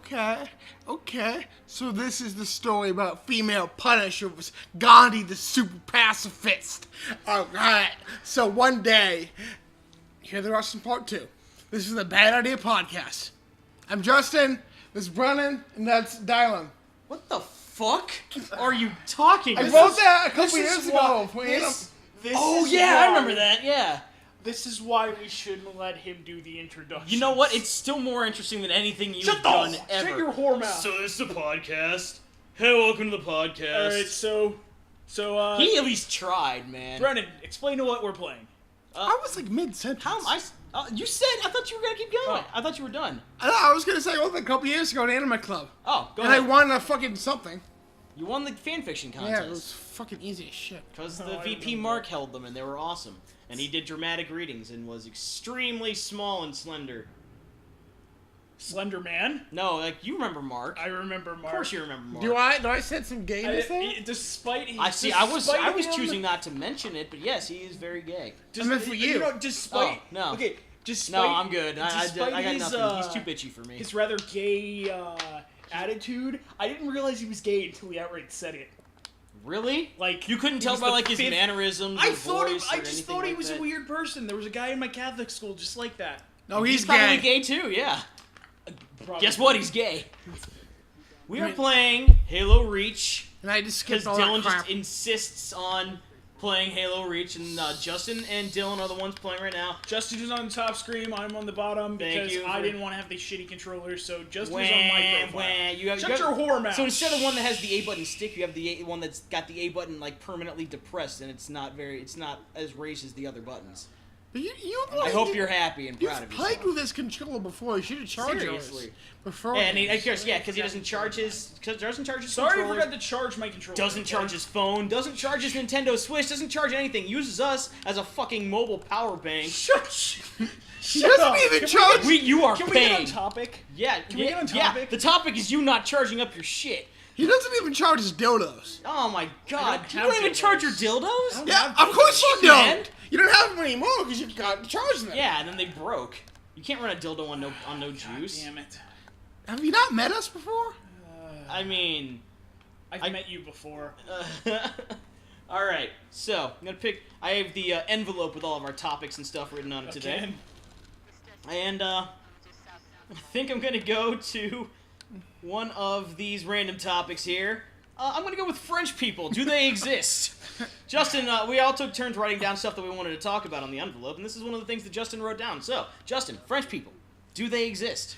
Okay. So this is the story about female punishers, Gandhi the super pacifist. Alright, so one day, here the rest in part 2. This is the Bad Idea Podcast. I'm Justin, this is Brennan, and that's Dylan. What the fuck are you talking I about? wrote that a couple years ago. I remember that, yeah. This is why we shouldn't let him do the introduction. You know what? It's still more interesting than anything you've done ever. Shut your whore mouth. So this is the podcast. Hey, welcome to the podcast. Alright, so, he at least tried, man. Brennan, explain to what we're playing. I was like mid-sentence. How am I... you said... I thought you were going to keep going. Oh. I thought you were done. I was gonna say, well, a couple years ago at Anime Club. Oh, go and ahead. I won a fucking something. You won the fanfiction contest. Yeah, it was fucking easy as shit. Because Oh, the I VP remember. Mark held them, and they were awesome. And he did dramatic readings and was extremely small and slender. Slender Man? No, like, you remember Mark. I remember Mark. Of course you remember Mark. Do I said some gayness there? Despite his... I see. I was him- choosing not to mention it, but yes, he is very gay. I meant for you. know, despite... Oh, no. Okay, despite... No, I'm good. I despite got his, nothing. He's too bitchy for me. His rather gay, attitude, I didn't realize he was gay until he outright said it. Really? Like, You couldn't he tell was by the like his fifth- mannerisms. I or thought voice I or just anything thought he like was that. a weird person. There was a guy in my Catholic school just like that. No, He's he's probably gay. gay too. Yeah. Probably. Guess what? He's gay. We are Right. playing Halo Reach And I just because skipped all Dylan that crap. just insists on playing Halo Reach, and Justin and Dylan are the ones playing right now. Justin is on the top screen, I'm on the bottom because you I for- didn't want to have the shitty controller, so Justin Wah, is on my profile. wah. You have, Shut you have- your whore mouth. So instead of one that has the A button stick, you have the one that's got the A button like permanently depressed, and it's not as raised as the other buttons. But you I hope you're happy and proud You've of played yourself. with this controller before. You should have charged Seriously. yours before. And of course, yeah, because he doesn't charge his Sorry, I controller, forgot to charge my controller. doesn't charge his phone, doesn't charge his Nintendo Switch, doesn't charge anything. Uses us as a fucking mobile power bank. Shut He doesn't up. even Can we charge. You are Can we get on paying. topic? Yeah, Can we get on yeah. topic? The topic is you not charging up your shit. He doesn't even charge his dildos. Oh my god! don't You have don't even dildos. charge your dildos? don't Yeah, have of course you Fuck, man. don't. You don't have them anymore because you got to charge them. Yeah, and then they broke. You can't run a dildo on no juice. Damn it. Have you not met us before? I mean, I've met you before. all right. So I'm gonna pick. I have the envelope with all of our topics and stuff written on it today, Again. and I think I'm gonna go to one of these random topics here. I'm gonna go with French people. Do they exist? Justin, we all took turns writing down stuff that we wanted to talk about on the envelope, and this is one of the things that Justin wrote down. So, Justin, French people, do they exist?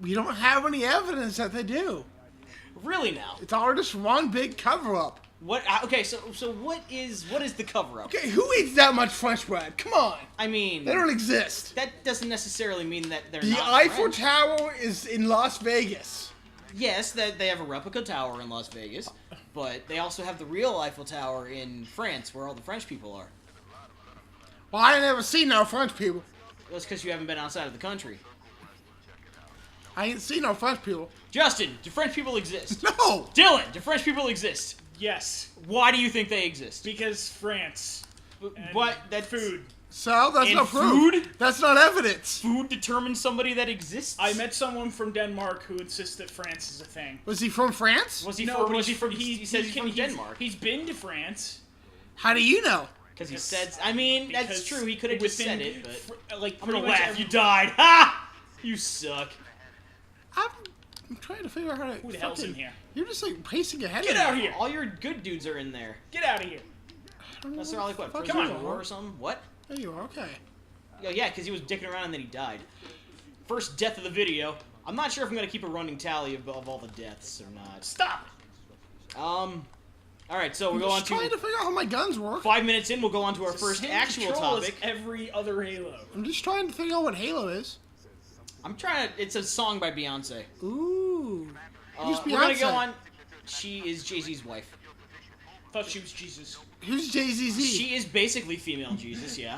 We don't have any evidence that they do. Really now? It's all just one big cover-up. What? Okay, so what is the cover up? Okay, who eats that much French bread? Come on. I mean, They don't exist. that doesn't necessarily mean that they're The not Eiffel French. Tower is in Las Vegas. Yes, that they have a replica tower in Las Vegas, but they also have the real Eiffel Tower in France, where all the French people are. Well, I ain't never seen no French people. That's because you haven't been outside of the country. I ain't seen no French people. Justin, do French people exist? No! Dylan, do French people exist? Yes, Why do you think they exist? because France. And What? That food. So, that's And not proof. food? That's not evidence. Food determines somebody that exists. I met someone from Denmark who insists that France is a thing. Was he from France? Was he No, from? but Was he from? He says he's from he's- Denmark. He's been to France. How do you know? Because he said. I mean, that's because true. He could have just within said it, but like I'm gonna pretty much laugh. every- You died. Ha! You suck. I'm trying to figure out how to... Who the hell's in here? You're just like pacing ahead Get of out me. here! All your good dudes are in there. Get out of here! I don't know That's where all like the what? fuck Prisoners you of are. war or something? What? There you are, okay. Yeah, because he was dicking around and then he died. First death of the video. I'm not sure if I'm gonna keep a running tally of all the deaths or not. Stop! All right, so we'll go on I'm just trying to to figure out how my guns work. 5 minutes in. We'll go on to our It's the first same actual control as topic. every other Halo. I'm just trying to figure out what Halo is. I'm trying to. It's a song by Beyonce. Ooh. Who's We're gonna Beyonce? go on. She is Jay-Z's wife. Thought she was Jesus. Who's Jay-Z? She is basically female Jesus, yeah.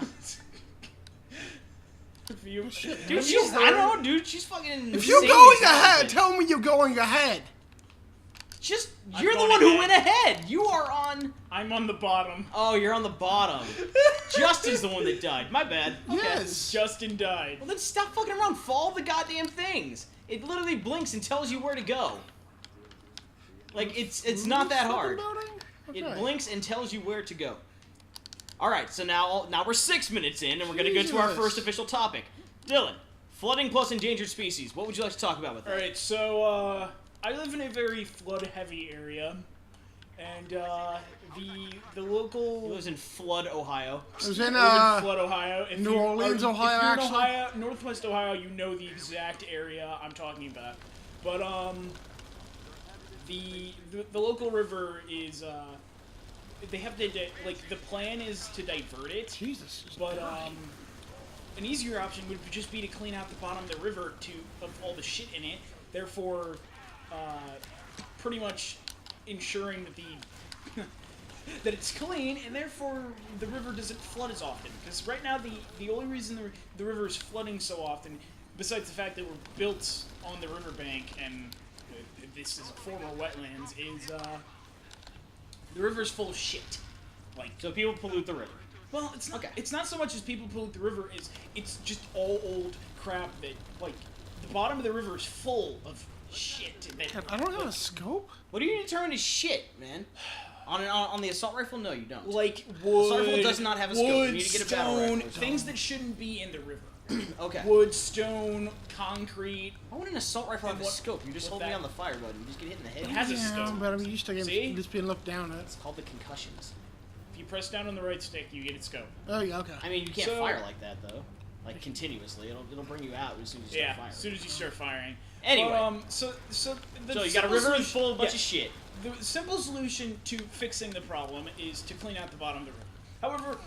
If you, Dude, she's. I don't know, dude. She's fucking. If you're insanely going ahead, talented. tell me you're going ahead. Just. I'm You're the going one who ahead. went ahead. You are on. I'm on the bottom. Oh, you're on the bottom. Justin's the one that died. My bad. Okay. Yes. Justin died. Well, then stop fucking around. Follow the goddamn things. It literally blinks and tells you where to go. Like, it's not that hard. Okay. It blinks and tells you where to go. Alright, so now we're 6 minutes in, and we're gonna go to our Jesus. first official topic. Dylan, flooding plus endangered species. What would you like to talk about with that? Alright, so, I live in a very flood-heavy area, and, the local... He lives in Flood, Ohio. It was in, I live in Flood, Ohio. If New Orleans, Ohio, if you're in actually. Ohio, Northwest Ohio, you know the exact area I'm talking about. But, the local river is, they have to, like, the plan is to divert it. Jesus. But, an easier option would just be to clean out the bottom of the river of all the shit in it, therefore, pretty much ensuring that that it's clean, and therefore the river doesn't flood as often. Because right now, the only reason the river is flooding so often, besides the fact that we're built on the riverbank and this is former wetlands, is the river's full of shit. Like, So people pollute the river. well, it's not, Okay. it's not so much as people pollute the river, it's just all old crap that, like, the bottom of the river is full of shit. That, I don't have a scope. What do you determine as shit, man? On the assault rifle? No, you don't. like wood, Assault rifle does not have a scope. You wood, need to get a battle stone, rifle. things that shouldn't be in the river. Okay. Wood, stone, concrete. Why would an assault rifle have a what- scope? You just what hold me that- on the fire button. You just get hit in the head. It has a Yeah, scope. but I'm used to See? just being looked down at. It's called the concussions. If you press down on the right stick, you get its scope. Oh, yeah, okay. I mean, you can't So- fire like that though. Like continuously, it'll bring you out as soon as you Yeah, start firing. as soon as you start firing. Anyway. But, so the So you got a simple river solution- full of a bunch yeah. of shit. The simple solution to fixing the problem is to clean out the bottom of the river. However,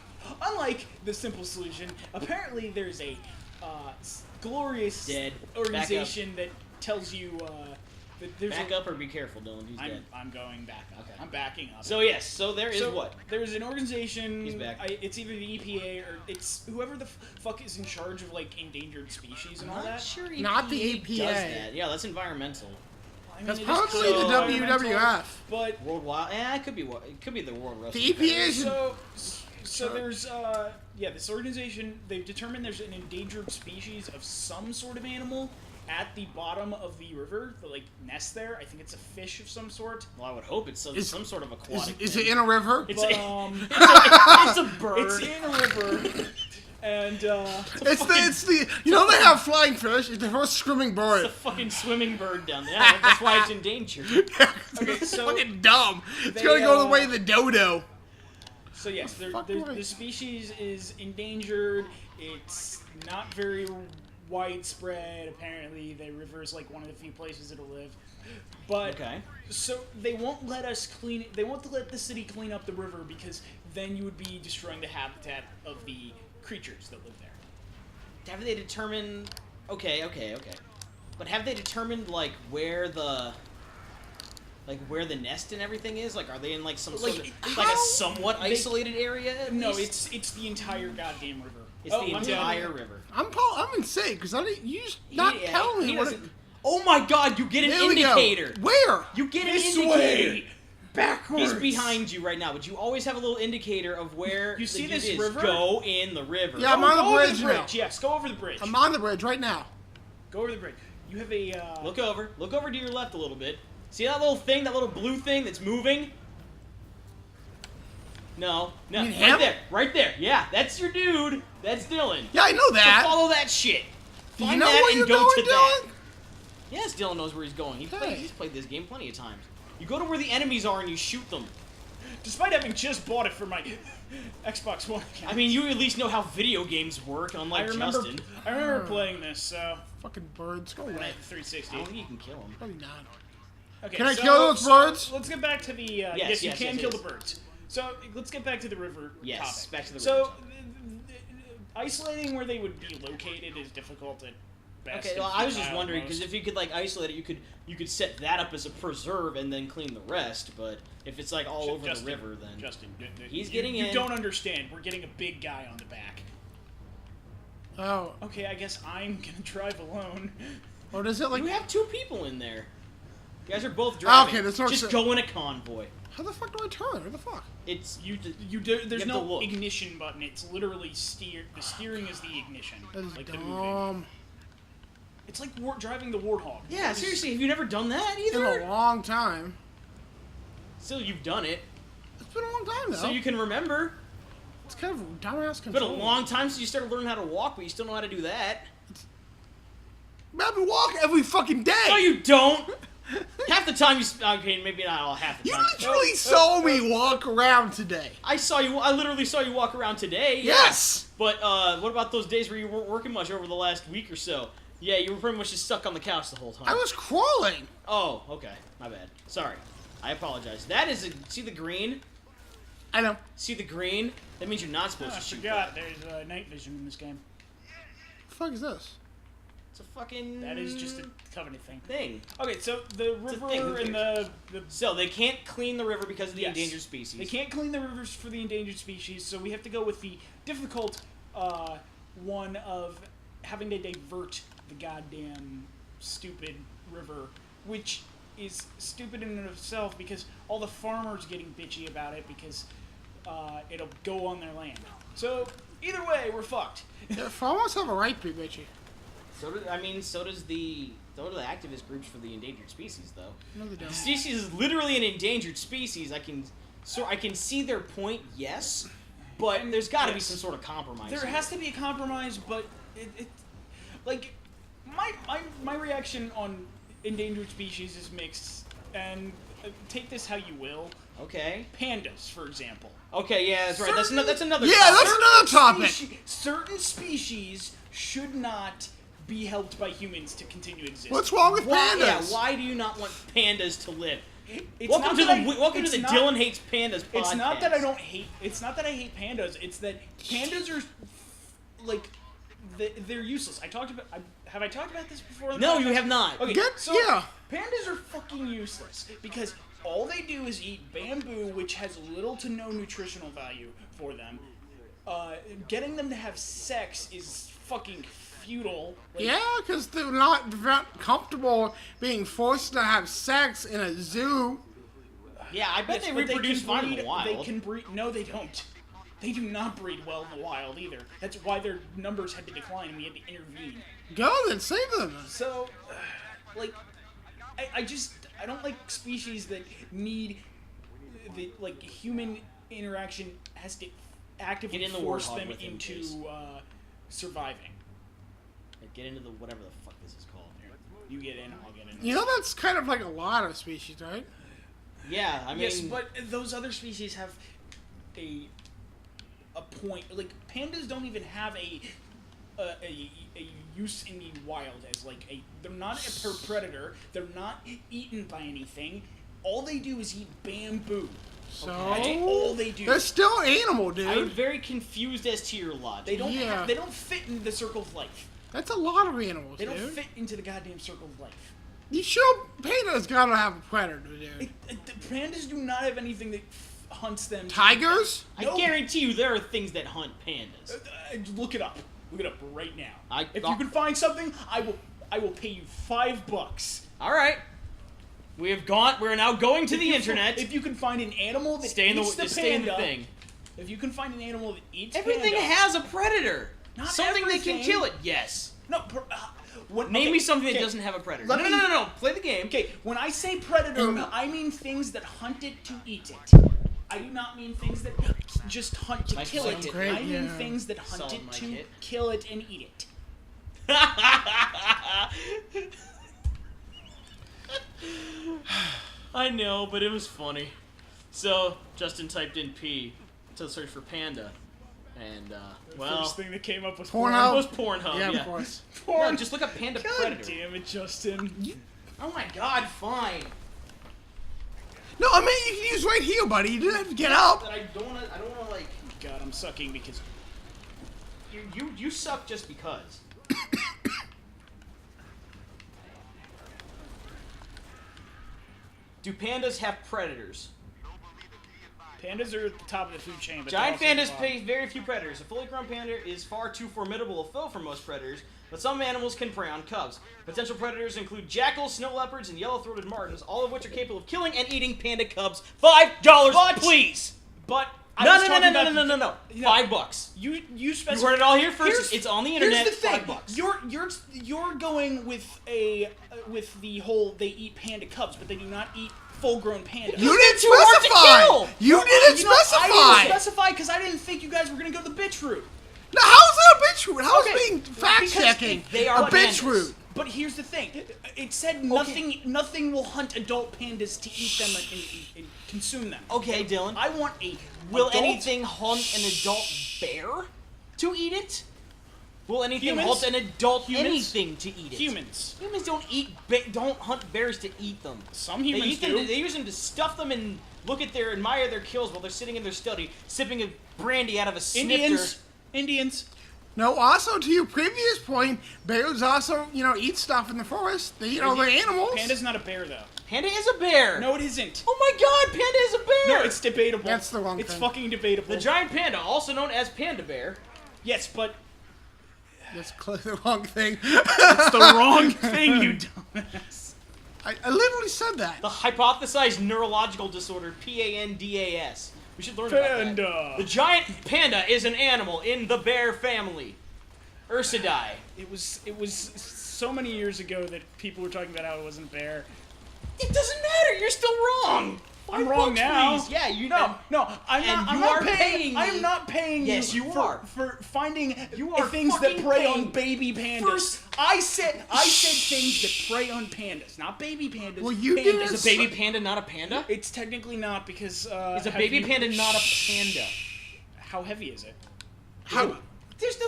unlike the simple solution, apparently there's a glorious Dead. organization that tells you that there's Back up or be careful, Dylan. He's dead. I'm going back up. Okay. I'm backing up. So yes, so there is So, what? There's an organization. He's back. It's either the EPA or it's whoever the fuck is in charge of like endangered species and all I'm not that. sure Not the EPA EPA. does that. Yeah, that's environmental. I mean, That's it is probably so the environmental, WWF. But World Wild. It could be what? It could be the World Wrestling. The EPA is so there's this organization, they've determined there's an endangered species of some sort of animal at the bottom of the river that like nests there. I think it's a fish of some sort. Well, I would hope it's some, Is- some sort of aquatic. Is thing. it in a river? It's But it's a bird. it's in a river, and It's the you know they have flying fish. It's the first swimming It's bird. a fucking swimming bird down there. Yeah, that's why it's endangered. Okay, It's so fucking dumb. It's they, gonna go the way of the dodo. So yes, fuck way? the species is endangered. It's not very widespread. Apparently, the river is like one of the few places it'll live. But Okay. so they won't let us clean. They won't let the city clean up the river because then you would be destroying the habitat of the creatures that live there. Have they determined? Okay. But have they determined like where the nest and everything is? Like, are they in like some sort Like, of like a how somewhat they- isolated area? at No, least? it's the entire goddamn river. It's Oh, the I'm dead. entire river. I'm insane because I didn't. You just not He- telling he me what. doesn't- Oh my God! You get an There we go. indicator. Where? You get an This indicator. way. Backwards. He's behind you right now, but you always have a little indicator of where You see the dude this is. river? Go in the river. Yeah, I'm on the Go over bridge the now. bridge. Yes, go over the bridge. I'm on the bridge right now. Go over the bridge. You have a Look over to your left a little bit. See that little thing, that little blue thing that's moving? No, You mean him? right there. Yeah, that's your dude. That's Dylan. Yeah, I know So that. follow that shit. Do you Find know that where and you're go going, to that. Dylan? Yes, Dylan knows where he's going. Okay. He's played this game plenty of times. You go to where the enemies are and you shoot them. Despite having just bought it for my Xbox One account. I mean, you at least know how video games work, unlike Justin. I remember playing this, so Fucking birds. Go when I away. had the 360. I don't think you can kill him. Probably not. Okay, Can I so- kill those so birds? Let's get back to the. Yes, Yes, you yes, can yes, kill yes. the birds. So let's get back to the river Yes, topic. back to the So river. isolating where they would be located is difficult at best. Okay, well, and I was just futile at wondering most. because if you could like isolate it, you could set that up as a preserve and then clean the rest. But if it's like all over Justin, the river, then Justin, He's you, getting you in. don't understand. We're getting a big guy on the back. Oh. Okay, I guess I'm gonna drive alone. Or does it like? you have two people in there. You guys are both driving. Okay, this works- Just go in a convoy. How the fuck do I turn? What the fuck? It's There's have to no look. ignition button. It's literally steer. The steering is the ignition. That is like the moving. dumb. It's like driving the Warthog. Yeah, seriously, have you never done that In either? a long time. Still, you've done it, It's been a long time, though. so you can remember. It's kind of dumbass It's been control. a long time since you started learning how to walk, but you still know how to do that. Man, I've been walking every fucking day. No, you don't! Half the time you... Okay, maybe not all half the You time. literally saw me walk around today. I literally saw you walk around today. Yeah. Yes. But what about those days where you weren't working much over the last week or so? Yeah, you were pretty much just stuck on the couch the whole time. I was crawling. Oh, okay. My bad. Sorry. I apologize. That is see the green? I know. See the green? That means you're not supposed I to shoot forgot. that. There's night vision in this game. What the fuck is this? It's a fucking... That is just a Covenant thing. thing. Okay, so the It's a river thing, who and cares? the So, they can't clean the river because of the Yes. endangered species. They can't clean the rivers for the endangered species, so we have to go with the difficult one of having to divert the goddamn stupid river, which is stupid in and of itself because all the farmers getting bitchy about it because it'll go on their land. So either way, we're fucked. Yeah, farmers have a right to be bitchy. So does the activist groups for the endangered species, though. No, they don't. The species is literally an endangered species. I can see their point, yes, but there's got to be Yes. some sort of compromise. There here. has to be a compromise, but it like my reaction on endangered species is mixed, and take this how you will. Okay. Pandas, for example. Okay, yeah, that's right. That's another. Yeah, topic. that's another topic. Certain species should not be helped by humans to continue existing. What's wrong with Why, pandas? yeah, why do you not want pandas to live? It's Welcome not to that the I- welcome to it's the not- Dylan Hates Pandas podcast. It's not that I don't hate. It's not that I hate pandas. It's that pandas are like they're useless. I talked about. Have I talked about this before? No, you have not. Okay, Good- so yeah. pandas are fucking useless because all they do is eat bamboo, which has little to no nutritional value for them. Getting them to have sex is fucking futile. Like, Yeah, because they're not comfortable being forced to have sex in a zoo. Yeah, I bet yes, they but reproduce can fine in breed- the wild. They can breed. No, they don't. They do not breed well in the wild either. That's why their numbers had to decline and we had to intervene. Go then, save them. So, like, I don't like species that need the human interaction has to actively Get in the force warthog them with him, into please. surviving. Get into the whatever the fuck this is called. You get in, I'll get in. You know that's kind of like a lot of species, right? Yeah, I mean. Yes, but those other species have a point. Like pandas don't even have a use in the wild as they're not a predator. They're not eaten by anything. All they do is eat bamboo. So That's all they do. they're still animal, I'm dude. very confused as to your logic. They don't. Yeah. They don't fit into the circle of life. That's a lot of animals, They don't dude. fit into the goddamn circle of life. You sure pandas gotta have a predator, dude? The pandas do not have anything that hunts them. Tigers? I No. guarantee you there are things that hunt pandas. Look it up. Look it up right now. If I'll- you can find something, I will pay you $5. All right. We're now going to the If you- internet. If you can find an animal that Stay in the eats the stay in the panda, thing. if you can find an animal that eats Everything panda, has a predator. Not Something that can everything. kill it. Yes. no. Name me something okay. that doesn't have a predator. Let No, me- no. Play the game. Okay, when I say predator, I mean things that hunt it to eat it. I do not mean things that just hunt to Like kill hunt it. it. Great, I mean yeah. things that hunt Solid it mic to hit. kill it and eat it. I know, but it was funny. So Justin typed in P to search for panda, and well, First thing that came up was Pornhub. it was Pornhub. Yeah, Yeah, of course. No, just look up panda God predator. damn it, Justin. Oh my God, fine. No, I mean you can use right here, buddy. You didn't have to get up. But I don't wanna like God, I'm sucking because you suck just because. Do pandas have predators? pandas are at the top of the food chain. But Giant they're also pandas at the bottom. face very few predators. A fully grown panda is far too formidable a foe for most predators, but some animals can prey on cubs. Potential predators include jackals, snow leopards, and yellow-throated martens, all of which are capable of killing and eating panda cubs. $5, please! But No. $5. You specify. You heard it all here first. It's on the internet. Here's the thing. $5. You're going with the whole they eat panda cubs, but they do not eat full-grown pandas. You didn't too hard to kill. specify! You didn't I didn't specify! specify because I didn't think you guys were going to go the bitch route. Now, how's that a bitch route? How's Okay, being fact-checking because they a are bitch pandas. route? But here's the thing. It said nothing will hunt adult pandas to eat them and consume them. Okay, Dylan. I want a Will adult, anything hunt an adult bear to eat it? Will anything Humans? hunt an adult Humans? anything to eat it? Humans. Humans don't hunt bears to eat them. Some They humans eat them. do. They use them to stuff them and admire their kills while they're sitting in their study, sipping a brandy out of a snifter. Indians. No, also to your previous point, bears also, eat stuff in the forest. They eat other animals. Panda's not a bear, though. Panda is a bear. No, it isn't. Oh my God, Panda is a bear. No, it's debatable. That's the wrong It's thing. fucking debatable. The giant panda, also known as panda bear. Yes, but That's clearly the wrong thing. it's the wrong thing, you dumbass. I literally said that. The hypothesized neurological disorder, PANDAS. We should learn about Panda. that. The giant panda is an animal in the bear family. Ursidae. It was so many years ago that people were talking about how it wasn't bear. It doesn't matter. You're still wrong. I'm wrong $5, now. please. Yeah, you No, I'm and not. I'm you not are paying. paying I'm me. not paying Yes, you you for, are. for finding You are things that fucking prey paying. on baby pandas. First- I said things that prey on pandas, not baby pandas. Well, you pandas. didn't Is a baby panda not a panda? It's technically not because. Is a baby panda not a panda? How heavy is it? How? There's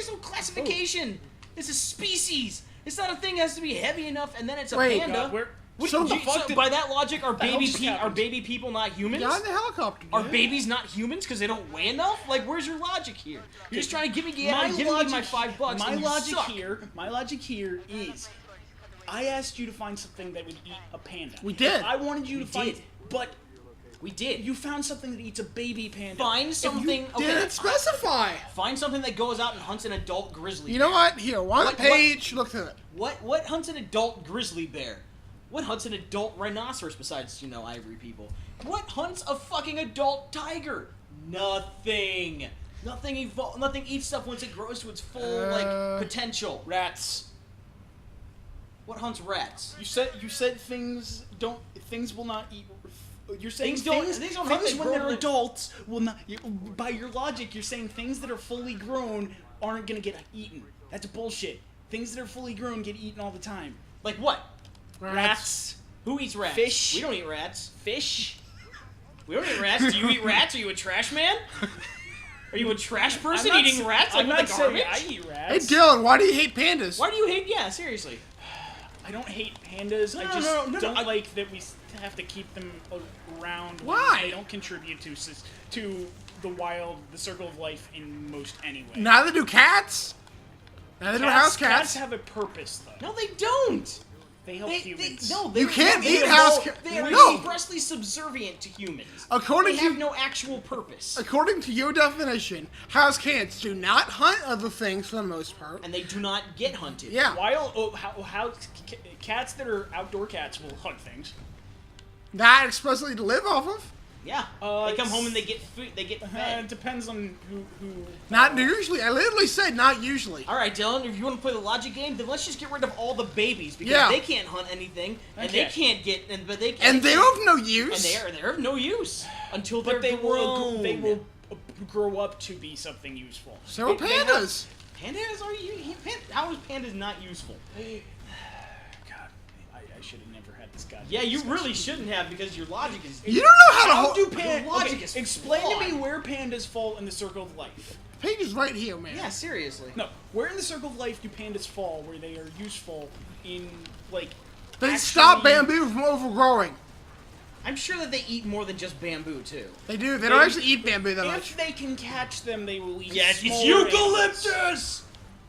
no classification. It's a species. It's not a thing that has to be heavy enough, and then it's a Wait, panda. God, where? So So, the fuck did- by that logic, are the hell just are happened? baby people not humans? Got in the helicopter. Are dude. babies not humans because they don't weigh enough? Like, where's your logic here? You're just trying to give me my $5. My and you logic suck. My logic here is, I asked you to find something that would eat a panda. We did. I wanted you to find, did. but We did. you found something that eats a baby panda. Find something. Didn't specify. Find something that goes out and hunts an adult grizzly. You know what? Here, one What- page. Look through it. What hunts an adult grizzly bear? What hunts an adult rhinoceros besides, ivory people? What hunts a fucking adult tiger? Nothing. Nothing eats stuff once it grows to its full potential. Rats. What hunts rats? You said things will not eat. You're saying Things don't things hunt, they when grow they're to- adults will not. By your logic, you're saying things that are fully grown aren't gonna get eaten. That's bullshit. Things that are fully grown get eaten all the time. Like what? Rats, Who eats rats? Fish. We don't eat rats. fish. We don't eat rats. Do you eat rats? Are you a trash man? Are you a trash person I'm not eating rats? I'm like not the saying garbage? I eat Hey, rats. Dylan, why do you hate pandas? Why do you hate? Yeah, seriously. I don't hate pandas. I just don't like that we have to keep them around. Why? They don't contribute to the circle of life in most anyway. Neither do cats. Neither do house Cats cats. have a purpose, though. No, they don't. They help humans. They You can't they eat are house no- ca- They are no. expressly subservient to humans. According They to have no actual purpose, according to your definition, house cats do not hunt other things for the most part. and they do not get hunted. Yeah, Cats that are outdoor cats will hunt things. that explicitly to live off of. Yeah. They come home and they get food. They get It fed. depends on who. Not usually. I literally said not usually. All right, Dylan. If you want to play the logic game, then let's just get rid of all the babies because Yeah. they can't hunt anything, and Okay. they can't get. But they can. And they're of no use. And they're of no use until they're But they grown. will grow up to be something useful. So are They have- pandas. Pandas are you? How is pandas not useful? God, I should have never had this guy. Yeah, you really shouldn't have because your logic is. You don't know how to How hold. do Your pandas? logic is Explain to me flawed. where pandas fall in the circle of life. Page is right here, man. Yeah, seriously. No, where in the circle of life do pandas fall where they are useful in, like, They actually- stop bamboo from overgrowing. I'm sure that they eat more than just bamboo too. They do. They don't actually eat bamboo that much. If they can catch them, they will eat Yes, it's smaller animals. eucalyptus.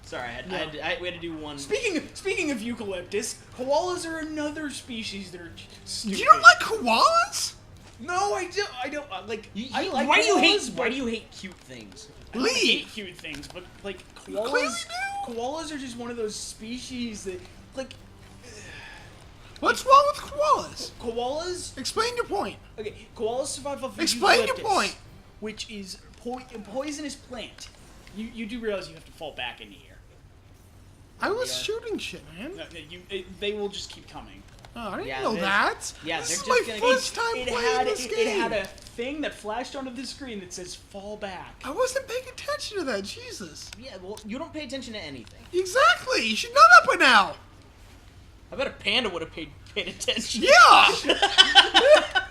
Sorry, we had to do one. Speaking of eucalyptus, koalas are another species that are stupid. You don't like koalas? No, I don't. I like Why do you hate? koalas, Why but do you hate cute things? I don't Leave. hate cute things, but like You clearly koalas. do. Koalas are just one of those species that, like, What's wrong with koalas? koalas. Explain your point. Okay, koalas survive off of Explain your eucalyptus, point. which is a poisonous plant. You do realize you have to fall back into here. I was shooting shit, man. No, they will just keep coming. Oh, I didn't Yeah, know they're- that. yeah, This they're is just my gonna- first time It playing had this game. it had a thing that flashed onto the screen that says "fall back." I wasn't paying attention to that. Jesus. Yeah, well, you don't pay attention to anything. Exactly. You should know that by now. I bet a panda would have paid attention. Yeah.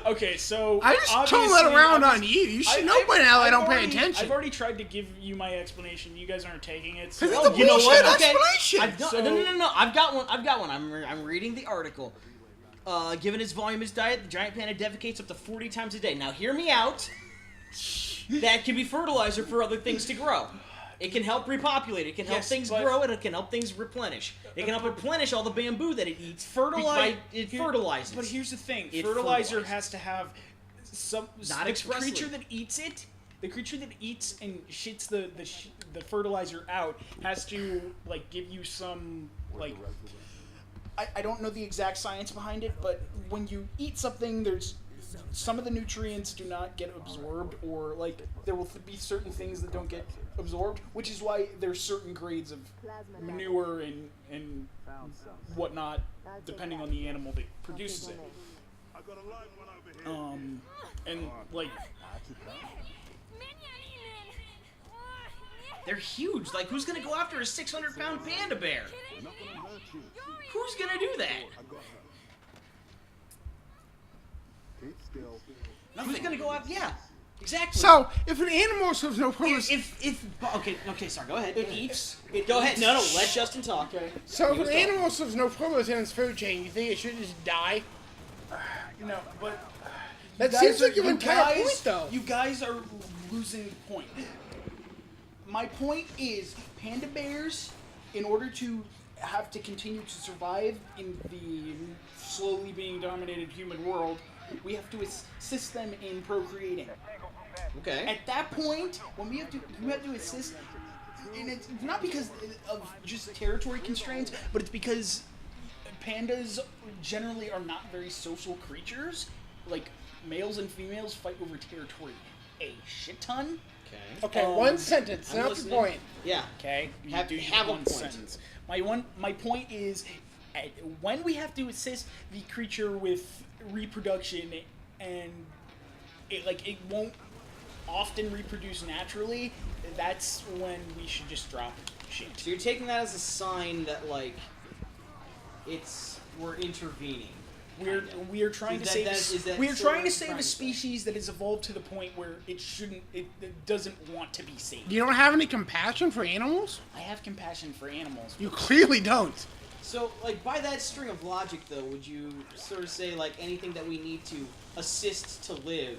Okay, so I just told that around on you. You should know by now I don't pay attention. I've already tried to give you my explanation. You guys aren't taking it. Because So it's a bullshit explanation. No. I've got one. I'm reading the article. Given its volume, its diet, the giant panda defecates up to 40 times a day. Now, hear me out. That can be fertilizer for other things to grow. It can help repopulate. It can help Yes, things but- grow, and it can help things replenish. It can help replenish all the bamboo that it eats. It fertilizes. But here's the thing: It fertilizer fertilizes. has to have some. Not the expressly. creature that eats it, the creature that eats and shits the fertilizer out has to like give you some like. I don't know the exact science behind it, but when you eat something, there's some of the nutrients do not get absorbed, or like there will be certain things that don't get absorbed, which is why there's certain grades of manure and whatnot, depending on the animal that produces it. And like They're huge. Like, who's gonna go after a 600-pound panda bear? Who's gonna do that? Who's gonna go after? Yeah, exactly. So, if an animal serves no purpose... Okay, sorry, go ahead. it eats. Go ahead. No, let Justin talk. Okay. So, if an animal serves no purpose in its food chain, you think it should just die? No, but That you seems guys like are- your you entire guys- point, though. You guys are losing the point. My point is, panda bears, in order to have to continue to survive in the slowly being dominated human world, we have to assist them in procreating. Okay. At that point, when we have to assist, and it's not because of just territory constraints, but it's because pandas generally are not very social creatures. Like, males and females fight over territory a shit ton. Okay. Okay, one sentence, I'm not the listening. point. Yeah. Okay, Have you a one point. sentence. My point is, when we have to assist the creature with reproduction, and it won't often reproduce naturally, that's when we should just drop shit. So you're taking that as a sign that, like, we're intervening. We are trying to save. Is that We are sort trying to of save trying a to say? species that has evolved to the point where it doesn't want to be saved. You don't have any compassion for animals? I have compassion for animals. You clearly don't. So, like, by that string of logic, though, would you sort of say, like, anything that we need to assist to live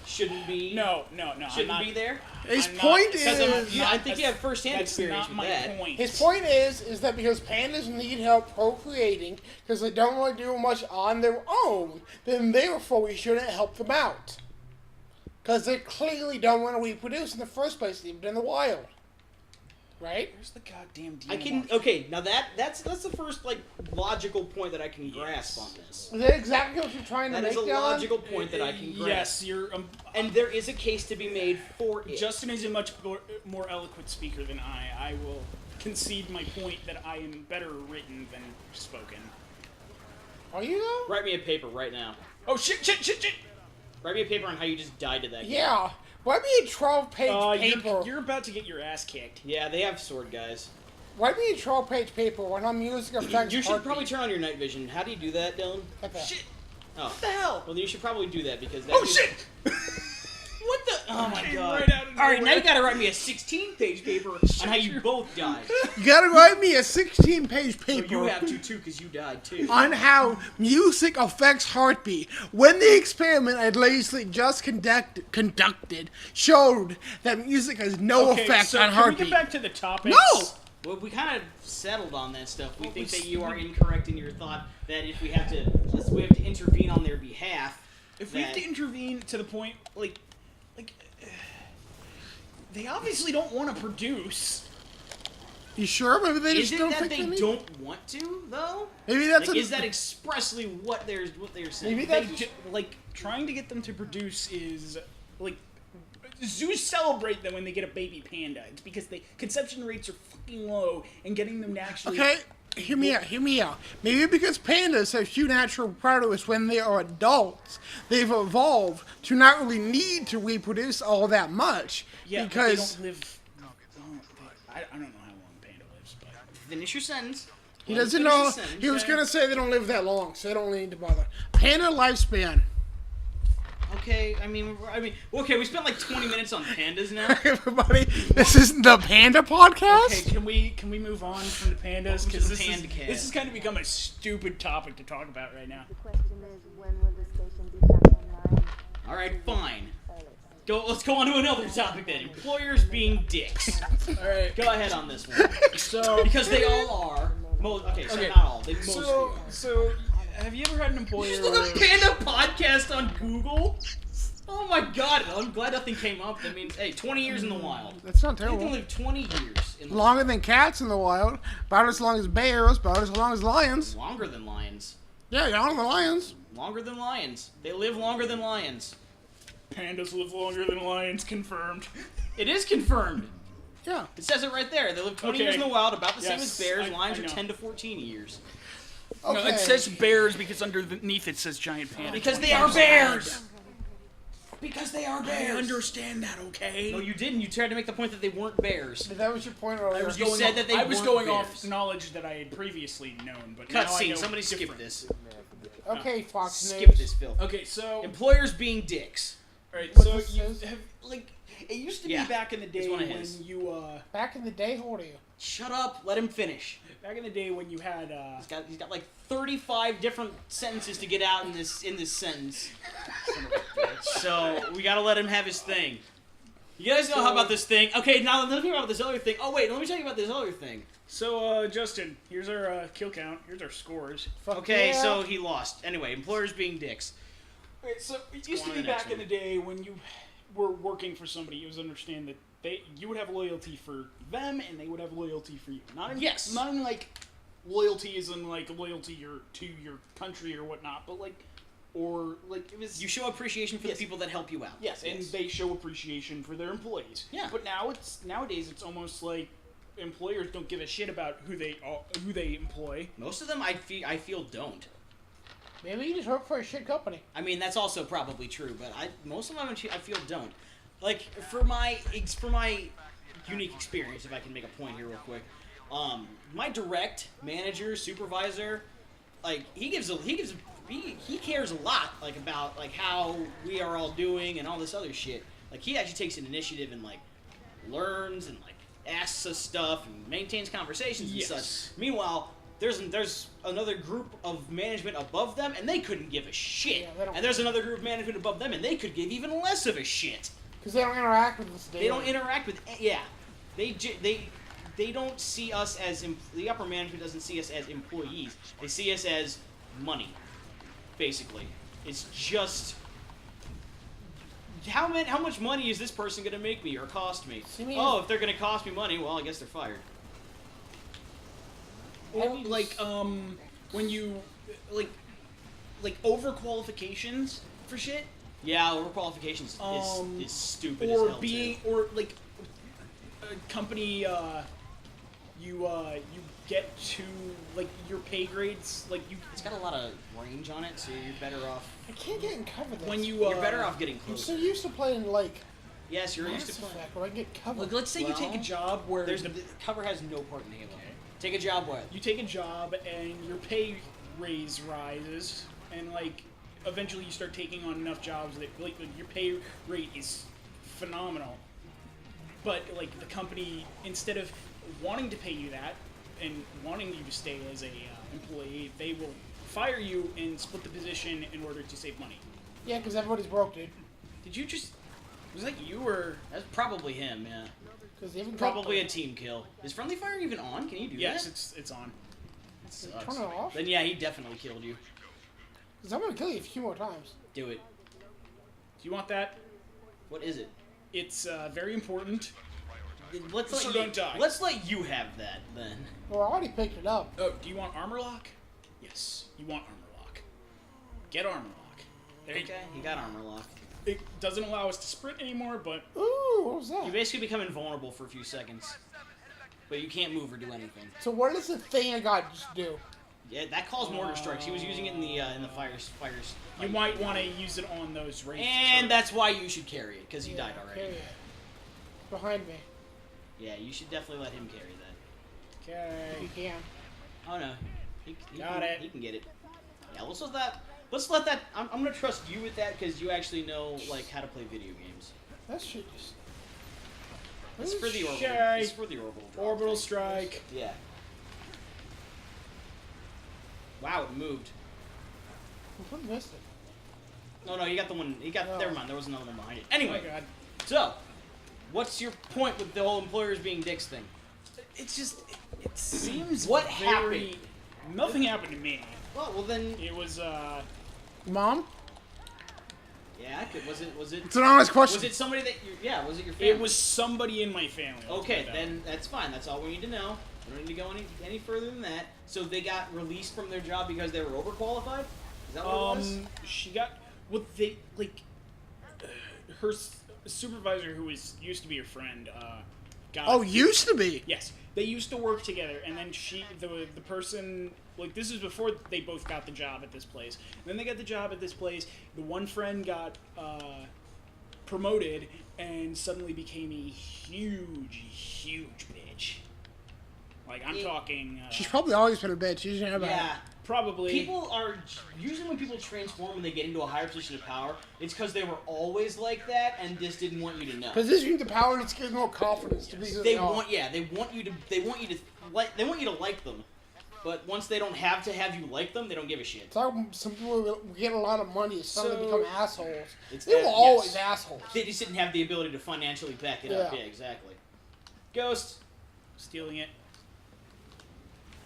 shouldn't be... No. Shouldn't be there? His I'm not- point because I'm- is... Yeah, I think you have first-hand That's experience not with my that. point. His point is that because pandas need help procreating, because they don't really do much on their own, then therefore we shouldn't help them out. Because they clearly don't want to reproduce in the first place, even in the wild. Right? Where's the goddamn I demon? can... Okay, now that's the first, like, logical point that I can grasp on this. Is that exactly what you're trying to That make, is a Dylan? logical point that I can grasp. Yes, you're. And there is a case to be made for it. Justin is a much more eloquent speaker than I. I will concede my point that I am better written than spoken. Are you though? Write me a paper right now. Oh shit! Write me a paper on how you just died to that guy. Yeah. Write me a 12-page paper. You're about to get your ass kicked. Yeah, they have sword guys. Write me a 12-page paper when I'm music effects. You should heartbeat. probably turn on your night vision. How do you do that, Dylan? Okay. Shit! Oh. What the hell? Well, then you should probably do that because that Oh shit! What the? Oh my Came god. right out of Alright, now nowhere. you gotta write me a 16-page paper on how you both died. You gotta write me a 16-page So paper. you have to too, because you died too. on how music affects heartbeat. When the experiment I lately just conducted showed that music has no effect so on can heartbeat. we get back to the topics? No! Well, we kind of settled on that stuff. We think we that you are incorrect in your thought that if we have to intervene on their behalf. If we have to that- intervene to the point, like, they obviously don't want to produce. You sure? Maybe they Is just it don't that think they need- don't want to, though? Maybe that's Like, is that expressly what they're saying? Maybe They that's like trying to get them to produce is like zoos celebrate them when they get a baby panda. It's because conception rates are fucking low, and getting them to actually. okay. Hear me out. Maybe because pandas have few natural predators when they are adults, they've evolved to not really need to reproduce all that much. Yeah, because but they don't live. I don't know how long a panda lives, but Finish your sentence. he Let him doesn't finish know. his sentence. He was gonna say they don't live that long, so they don't need to bother. Panda lifespan. Okay, okay, we spent like 20 minutes on pandas now. Everybody, this is the Panda podcast. okay, can we move on from the pandas Welcome to because the this Pandacast. is kind of become a stupid topic to talk about right now. The question is, when will the station be back online? All right, fine. Let's go on to another topic then. Employers being dicks. All right, Go ahead on this one. so Because they all are. Okay, Okay. not all. They mostly are. so have you ever had an employer? Just look up Panda Podcast on Google. Oh my god, I'm glad nothing came up. That means, hey, 20 years in the wild. That's not They can terrible. live 20 years in the Longer than cats in the wild. About as long as bears. About as long as lions. Longer than lions. Yeah, longer than lions. Longer than lions. They live longer than lions. Pandas live longer than lions, confirmed. It is confirmed. Yeah. It says it right there. They live 20 Okay. years in the wild, about the same Yes, as bears. I Lions are know. 10 to 14 years. Okay. No, it says bears because underneath it says giant panda. Because they are bears! Because they are I bears! understand that, okay? No, you didn't. You tried to make the point that they weren't bears. That was your point earlier. You said that they I was weren't going bears. off knowledge that I had previously known, but now I Cutscene. know Somebody skip different. this. Okay, Fox Skip News. this, Phil. Okay, so Employers being dicks. alright, What so this you says? have like it used to Yeah, be back in the it's day one of when his. you Back in the day, how old are you? Shut up. Let him finish. back in the day when you had He's got like 35 different sentences to get out in this sentence. So we gotta let him have his thing. You guys know how about this thing? Okay, now let me talk about this other thing. Oh wait, let me tell you about this other thing. so Justin, here's our kill count. Here's our scores. Fuck Okay, yeah. so he lost. Anyway, employers being dicks. Alright, so it used on to to be the next back in the one. day when you were working for somebody, you was understand that you would have loyalty for them and they would have loyalty for you. Not in Yes. not in like loyalty as in like loyalty to your country or whatnot, but like or like it was You show appreciation for Yes. the people that help you out. yes, and they show appreciation for their employees. Yeah. But nowadays it's almost like employers don't give a shit about who they employ. Most of them, I feel don't. Maybe you just work for a shit company. I mean, that's also probably true, but most of them I feel don't. Like for my unique experience, if I can make a point here real quick, my direct manager, supervisor, like he cares a lot, like about like how we are all doing and all this other shit. Like he actually takes an initiative and like learns and like asks us stuff and maintains conversations and Yes. such. Meanwhile, there's another group of management above them, and they couldn't give a shit. Yeah, they don't- And there's another group of management above them, and they could give even less of a shit. Because they don't interact with us daily. They don't interact with they don't see us as the upper management doesn't see us as employees. They see us as money, basically. It's just how much money is this person going to make me or cost me? See me Oh, as- if they're going to cost me money, well, I guess they're fired. Or like when you like overqualifications for shit. Yeah, overqualifications is stupid as Or hell being too. or like a company you get to like your pay grades like you It's got a lot of range on it, so you're better off. I can't get in cover this. when you You're better off getting I'm so closer. used to playing like Yes, you're used Mass to playing. Effect where I get cover. like let's say you take a Well, job where The cover has no part in Halo. Take a job where you take a job and your pay raise rises and like eventually you start taking on enough jobs that like your pay rate is phenomenal, but like the company instead of wanting to pay you that and wanting you to stay as a employee, they will fire you and split the position in order to save money. Yeah, because everybody's broke, dude. Did you just was that you or that's probably him. Yeah, Because they haven't probably a team kill. Is friendly fire even on? Can you do yes that? it's on. It sucks. Turn it off. Then yeah, he definitely killed you. Because I'm gonna kill you a few more times. Do it. Do you want that? What is it? It's very important. let's let So you, don't die. Let's let you have that then. Well, I already picked it up. Oh, do you want armor lock? Yes, you want armor lock. Get armor lock. There you Okay, you got armor lock. It doesn't allow us to sprint anymore, but Ooh, what was You that? basically become invulnerable for a few seconds, but you can't move or do anything. So what does the thing I got just do? Yeah, that calls mortar strikes. He was using it in the fires. you might want to use it on those ranged And turrets. that's why you should carry it, because he died already. Okay. Behind me. Yeah, you should definitely let him carry that. If you Okay. can. Oh no, he Got can, it. He can get it. Yeah, let's let that. Let's let that. I'm gonna trust you with that because you actually know like how to play video games. That shit just. It's for the orbital. Okay. It's for the orbital. drop Orbital thing. strike. Yeah. Wow, it moved. What missed it? No, you got the one. You got. No. Never mind. There was another one behind it. Anyway, Oh, God. so what's your point with the whole employers being dicks thing? It's just, it seems What very... happened? Nothing happened to me. Well then. It was, Mom? Yeah, was it? It's an honest question. Was it somebody that you? Yeah, was it your family? it was somebody in my family. let's Okay, put it that then that's fine. That's all we need to know. We don't need to go any further than that. So they got released from their job because they were overqualified? Is that what it was? She got her supervisor, who used to be her friend, got. Oh, used to be. Yes, they used to work together, and then the person, this is before they both got the job at this place. And then they got the job at this place. The one friend got promoted and suddenly became a huge bitch. Like I'm talking. She's probably always been a bitch. She doesn't have Yeah. Probably. People are usually when people transform when they get into a higher position of power, it's because they were always like that and just didn't want you to know. Position to power and it gives more confidence to be who They are. want they want you to like them. But once they don't have to have you like them, they don't give a shit. It's like some people will get a lot of money, suddenly become assholes. It's They were that- always yes. assholes. They just didn't have the ability to financially back it up. Yeah. Yeah, exactly. Ghost. stealing it.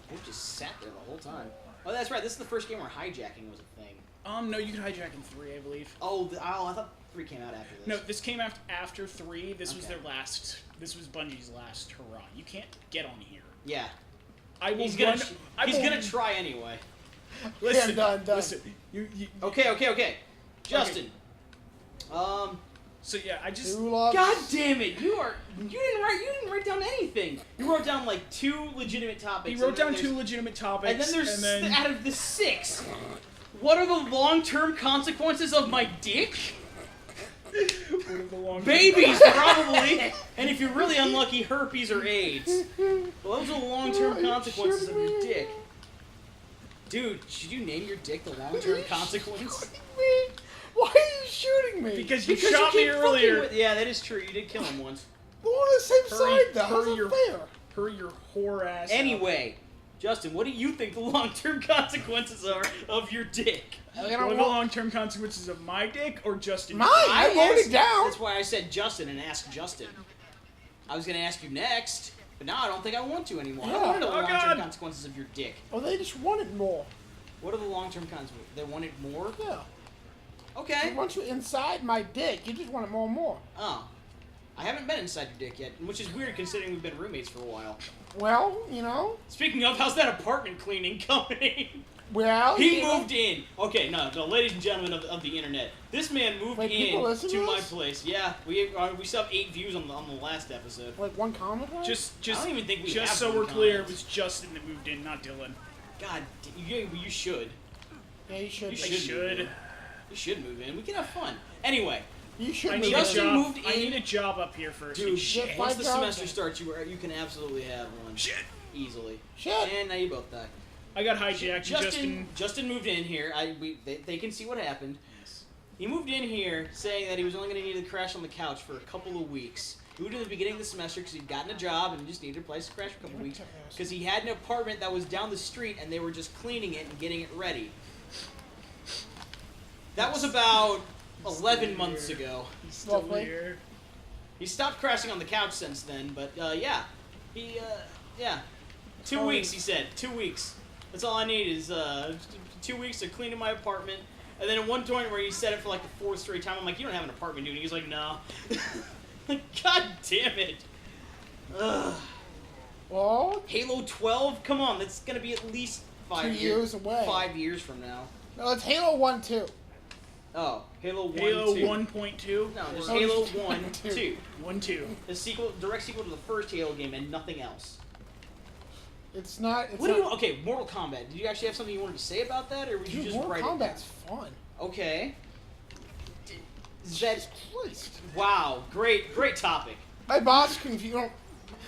They just sat there the whole time. Oh, that's right. This is the first game where hijacking was a thing. No, you could hijack in 3, I believe. Oh, I thought 3 came out after this. No, this came after 3. This was Okay. their last. This was Bungie's last hurrah. You can't get on here. Yeah. I will He's gonna. run. I He's will- gonna try anyway. Listen, done. listen. You Okay. Justin. So yeah, I just. Who loves- God damn it! You didn't write down anything. You wrote down like 2 legitimate topics. He wrote and then down there's- 2 legitimate topics, And then there's and then out of the 6. What are the long-term consequences of my dick? one of the long Babies, probably. And if you're really unlucky, herpes or AIDS. Well, those are the long-term consequences of your dick. Dude, should you name your dick the long-term consequence? Me? Why are you shooting me? because you Because shot you me keep earlier. fucking with- yeah, that is true. You did kill him once. We're on the same Hurry- side, though. How's hurry that your- fair? Hurry your whore ass. up. Anyway, Justin, what do you think the long-term consequences are of your dick? I What don't are the want- long-term consequences of my dick or Justin? Mine. I wrote it down. That's why I said Justin and asked Justin. I was going to ask you next, but now I don't think I want to anymore. I Yeah. don't want to know the Oh, long-term God. consequences of your dick. Oh, they just wanted more. What are the long-term consequences? They wanted more? Yeah. Okay. Once you're inside my dick, you just want it more and more. Oh. I haven't been inside your dick yet, which is weird considering we've been roommates for a while. Well, you know. Speaking of, how's that apartment cleaning coming? Well, He you know. moved in. Okay, no, ladies and gentlemen of the internet, this man moved Wait, people in listen to to my us? place. Yeah, we still have 8 views on the last episode. Like one comment, right? Just I don't even think we just have so one we're clear, it comment. was Justin that moved in, not Dylan. God, you should. Yeah, you should. You I should. Move in. should. You should move in. We can have fun. Anyway, You should. I move need, in. a Justin job. moved I in. need a job up here first. dude, Shit, once find the jobs semester then. starts, you can absolutely have one. Shit. Easily. Shit. And now you both die. I got hijacked. Justin moved in here. They can see what happened. He moved in here saying that he was only going to need to crash on the couch for a couple of weeks. He moved in the beginning of the semester because he'd gotten a job and just needed a place to crash for a couple of weeks. Because he had an apartment that was down the street and they were just cleaning it and getting it ready. That was about 11 months ago. He's still Lovely. here. He stopped crashing on the couch since then, but yeah. Yeah. 2 weeks, he said. 2 weeks. That's all I need is 2 weeks to clean in my apartment. And then at one point where he said it for like the 4th straight time, I'm like, you don't have an apartment, dude. And he's like, no. Like, God damn it. Ugh. Well, Halo 12? Come on, that's gonna be at least 5 2 years away. 5 years from now. no, it's Halo 1 2. Oh, Halo 1, Halo 2. 1.2? No, there's Oh, Halo just 1, 1, 2. 1, 2. The sequel, direct sequel to the first Halo game and nothing else. It's not. It's What do not, you? Okay, Mortal Kombat. Did you actually have something you wanted to say about that, or would you Dude, just Mortal write Kombat's it? fun. Okay. Is Jesus that Christ. wow? Great topic. My boss confused.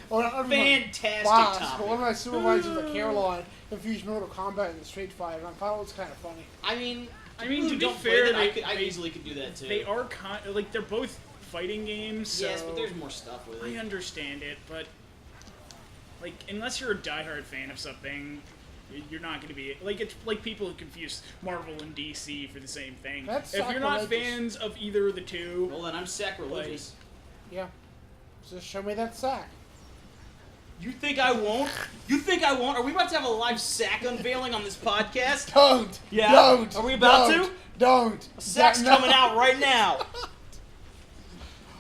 Fantastic Fantastic boss, topic. but one of my supervisors at Caroline confused Mortal Kombat and Street Fighter, and I thought it was kind of funny. I mean, I mean, to people be don't play fair, that, I they- easily could do that too. They are like they're both fighting games. So Yes, but there's more stuff with I it. understand it, but like unless you're a diehard fan of something, you're not going to be like it's like people who confuse Marvel and DC for the same thing. That's if you're not sacrilegious. fans of either of the two, Well, then I'm sacrilegious. Yeah. Just show me that sack. You think I won't? You think I won't? Are we about to have a live sack unveiling on this podcast? Don't. Yeah? Don't. Are we about don't, to? Don't. Sack's No. coming out right now.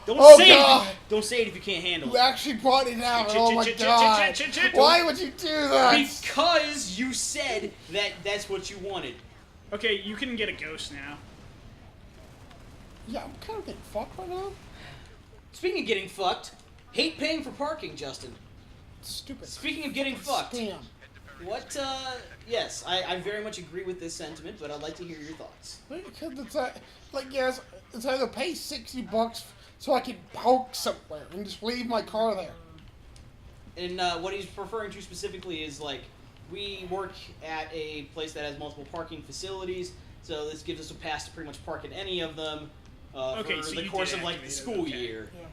Don't Oh, say God. it. Don't say it if you can't handle You it. actually brought it out. Oh my God. Why would you do that? Because you said that that's what you wanted. okay, you can get a ghost now. Yeah, I'm kind of getting fucked right now. Speaking of getting fucked, hate paying for parking, Justin. Stupid. Speaking of getting fucked, Damn. what, yes, I very much agree with this sentiment, but I'd like to hear your thoughts. Because it's like, yes, it's either pay $60 so I can park somewhere and just leave my car there. And what he's referring to specifically is, like, we work at a place that has multiple parking facilities, so this gives us a pass to pretty much park at any of them Okay, for so the you course did of, like, the activate it, school okay. year. Yeah.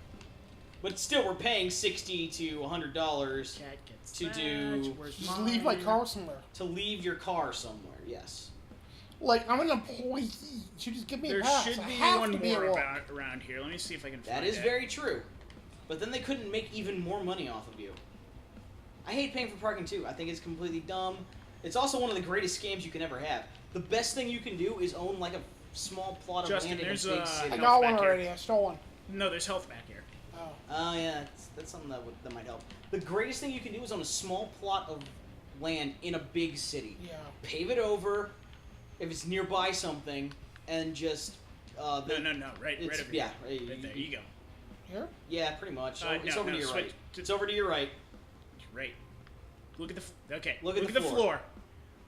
But still, we're paying $60 to $100 Cat gets To that. do- Where's Just leave my mine? car somewhere. to leave your car somewhere, yes. Like, I'm an employee. You should just give me There a pass. should I be have one to be more at work. around here. Let me see if I can That find is it. very true. But then they couldn't make even more money off of you. I hate paying for parking too. I think it's completely dumb. It's also one of the greatest scams you can ever have. The best thing you can do is own like a small plot of Justin, land in a there's big a- city. I Enough got one back here. already. I stole one. No, there's health back here. Oh. Oh yeah, that's something that might help. The greatest thing you can do is own a small plot of land in a big city. Yeah. Pave it over, if it's nearby something, and just No, right it's- over yeah, here. you- Right there, you go. Here? yeah, pretty much. It's No, over to your switch right. to- It's over to your right. Right. Look at the okay. Look at the the floor. floor.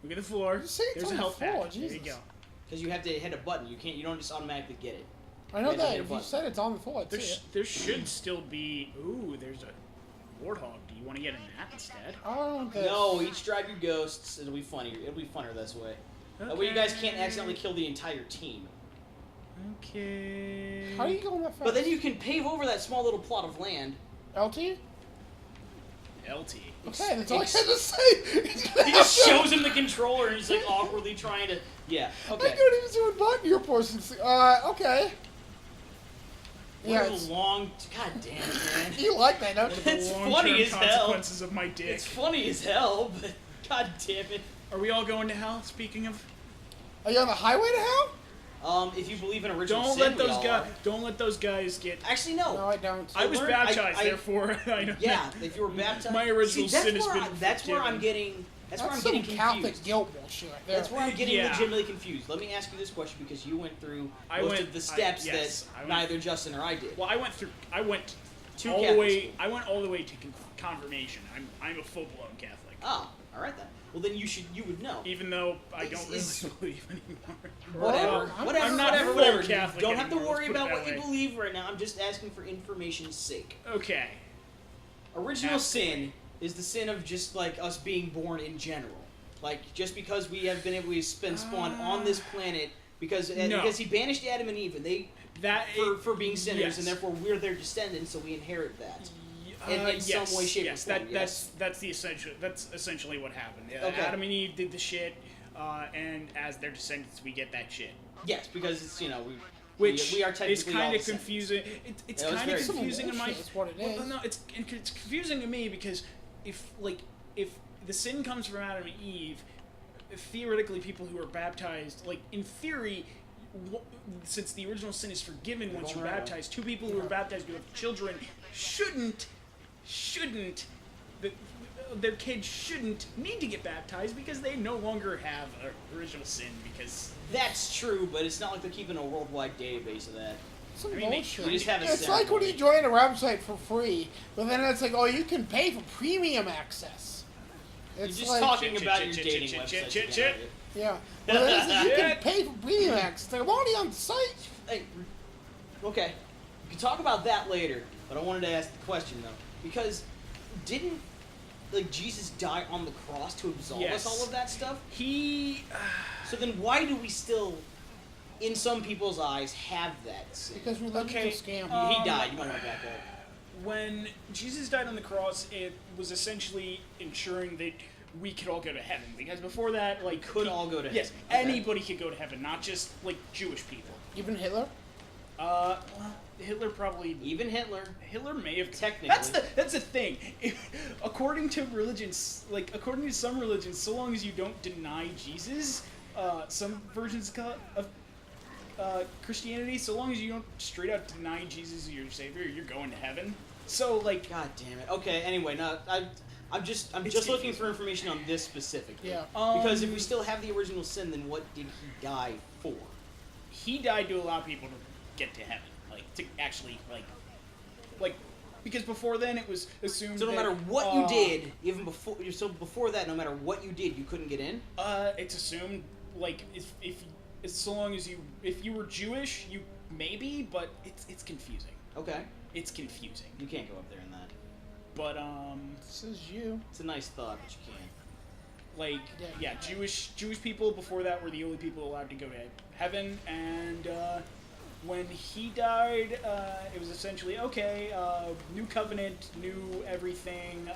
Look at the floor. You say it's There's on a the health floor, pack. There you Jesus. go. Because you have to hit a button. You don't just automatically get it. I know Yeah, just that. hit a If you button. said it's on the floor, I'd see it. There should still be. Ooh, there's a warthog. Do you want to get in that instead? I don't want this. No, each drive your ghosts. It'll be funny. It'll be funner this way. That way you guys can't accidentally kill the entire team. Okay. How are you going that fast? But then you can pave over that small little plot of land. LT? LT. Okay, that's all I had to say. He just shows him the controller and he's like awkwardly trying to. Yeah. I Okay. couldn't even see what button your person. Okay. Yeah, What a long. God damn it, man. you like that, don't you? It's Long-term funny as hell. consequences of my dick. It's funny as hell, but god damn it. Are we all going to hell? Speaking of, Are you on the highway to hell? If you believe in original don't sin, let we those all guys. are. Don't let those guys get. Actually, No, no. I don't. I was learned- baptized, I- therefore I don't. Yeah, if you were baptized. My original See, that's sin has where been That's where I'm forgiven. getting. That's where I'm some getting Catholic confused. guilt bullshit right there. That's where I'm getting Yeah. legitimately confused. Let me ask you this question because you went through I most went- of the steps yes, I that went- neither Justin or I did. Well, I went To all the Catholic way. school. I went all the way to confirmation. I'm a full blown Catholic. Oh, all right then. Well, then you would know. Even though I don't Is- really believe anymore. Whatever, I'm whatever, not whatever, full whatever. Catholic Don't have to anymore, worry let's put it about that what you way. believe right now. I'm just asking for information's sake. Okay. Original Absolutely. sin is the sin of just like us being born in general. Like just because we have been able to spend spawn on this planet because he banished Adam and Eve and they That for being sinners yes. and therefore we're their descendants so we inherit that. in some yes, way, shape, or yes, form, that's the essential. That's essentially what happened. Okay. Adam and Eve did the shit, and as their descendants, we get that shit. Yes, because it's we Which we are technically is kind all of descendants. confusing. It's It was kind very of confusing in my. Bullshit is what it is. Well, no, it's confusing to me because if the sin comes from Adam and Eve, theoretically, people who are baptized, like in theory, since the original sin is forgiven once you're Right. baptized, two people who are baptized who have children shouldn't shouldn't. Their kids shouldn't need to get baptized because they no longer have original sin. Because That's true, but it's not like they're keeping a worldwide database of that. Some I mean, they bullshit. We just have a It's like when you ceremony. join a website for free, but then it's like, oh, you can pay for premium access. You're It's just like, talking Chit, about chit, your chit, dating chit, website. chit, chit. yeah. Well, then it's like, you can pay for premium access. They're already on the site. Hey, okay, we can talk about that later. But I wanted to ask the question though, because didn't Jesus die on the cross to absolve Yes. us all of that stuff? he, So then why do we still, in some people's eyes, have that sin? Because religion's Okay, a scam. He died. You might want to back up. when Jesus died on the cross, it was essentially ensuring that we could all go to heaven. Because before that, like, could all go to yes, heaven. Okay. anybody could go to heaven, not just like Jewish people. Even Hitler? Well, Hitler probably. Even Hitler. Hitler may have Technically. That's the thing. According to religions, according to some religions, so long as you don't deny Jesus, some versions of Christianity, so long as you don't straight out deny Jesus as your savior, you're going to heaven. So like, God damn it. Okay. Anyway, no, I'm just It's looking confusing. for information on this specifically. Yeah. Because if we still have the original sin, then what did he die for? he died to allow people to get to heaven, to actually because before then it was assumed. So no that, matter what you did, even before that, no matter what you did, you couldn't get in. it's assumed if so long as if you were Jewish, you maybe, but it's confusing. Okay. It's confusing. You can't go up there in that. But This is you. It's a nice thought, but you can't. Jewish people before that were the only people allowed to go to heaven, and when he died, it was essentially new covenant, new everything,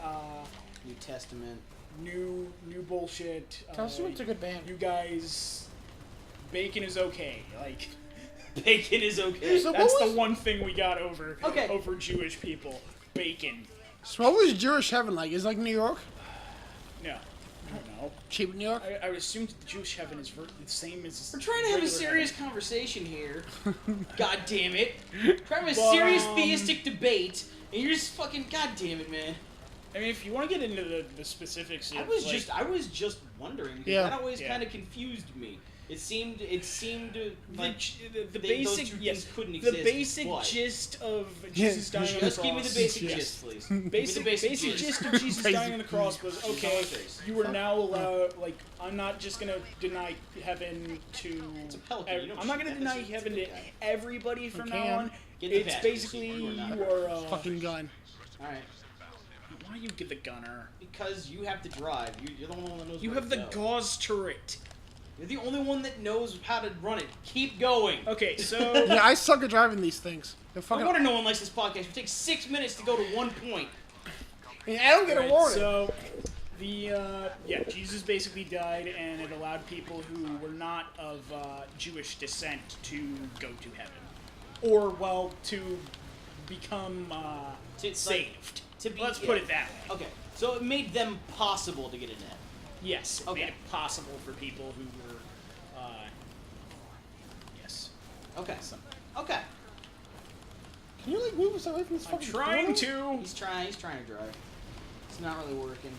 New Testament. new bullshit. Testament's a good band. You guys, bacon is okay. Bacon is okay. So what That's was- the one thing we got over Jewish people. Bacon. So what was Jewish heaven like? Is it like New York? No, I don't know. Cheap New York? I would assume that the Jewish heaven is the same as. We're trying to have a regular serious heaven. conversation here. God damn it. Trying to have a But, serious theistic debate, and you're just fucking. God damn it, man. I mean, if you want to get into the specifics, of, I was just wondering because Yeah. that always Yeah. kind of confused me. It seemed like the they- those basic two yes, things couldn't the exist, basic but- gist of Jesus dying on the just cross. give me the basic Gist. gist, please. Basic gist of Jesus dying on the cross was okay. You are now allowed. I'm not just gonna deny heaven to. It's a pelican, you don't I'm not shoot gonna that, deny it's a heaven good to guy. everybody from can. now on. Get the It's patch, basically you are not. you are. Fucking gun. All right, Why you get the gunner? because you have to drive. You're the only one that knows. You where have to the go. gauze turret. You're the only one that knows how to run it. Keep going. Okay, so Yeah, I suck at driving these things. They're No fucking. wonder no one likes this podcast. It takes 6 minutes to go to one point. I don't get a Right, warning. so Jesus basically died, and it allowed people who were not of Jewish descent to go to heaven, or to become saved. to be- Let's yeah. put it that way. Okay, so it made them possible to get into heaven. Yes, it Okay. made it possible for people who were. Yes, Okay. Okay. Can you move us away from this I'm fucking trying corner? to. He's trying to drive. It's not really working.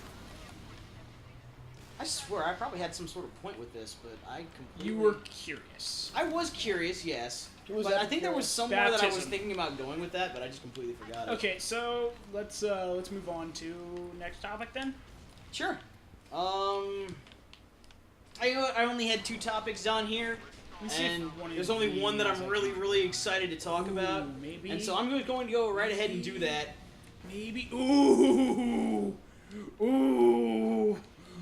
I swear, I probably had some sort of point with this, but I completely... You were curious. I was curious, yes. What was But that I think there was for? somewhere that I was Baptism. thinking about going with that, but I just completely forgot it. Okay, so let's move on to next topic then. Sure. I only had 2 topics down here, Let's see if and one of there's only one that these I'm I really, can- really excited to talk about. maybe. And so I'm going to go right ahead and do that. Maybe. Ooh.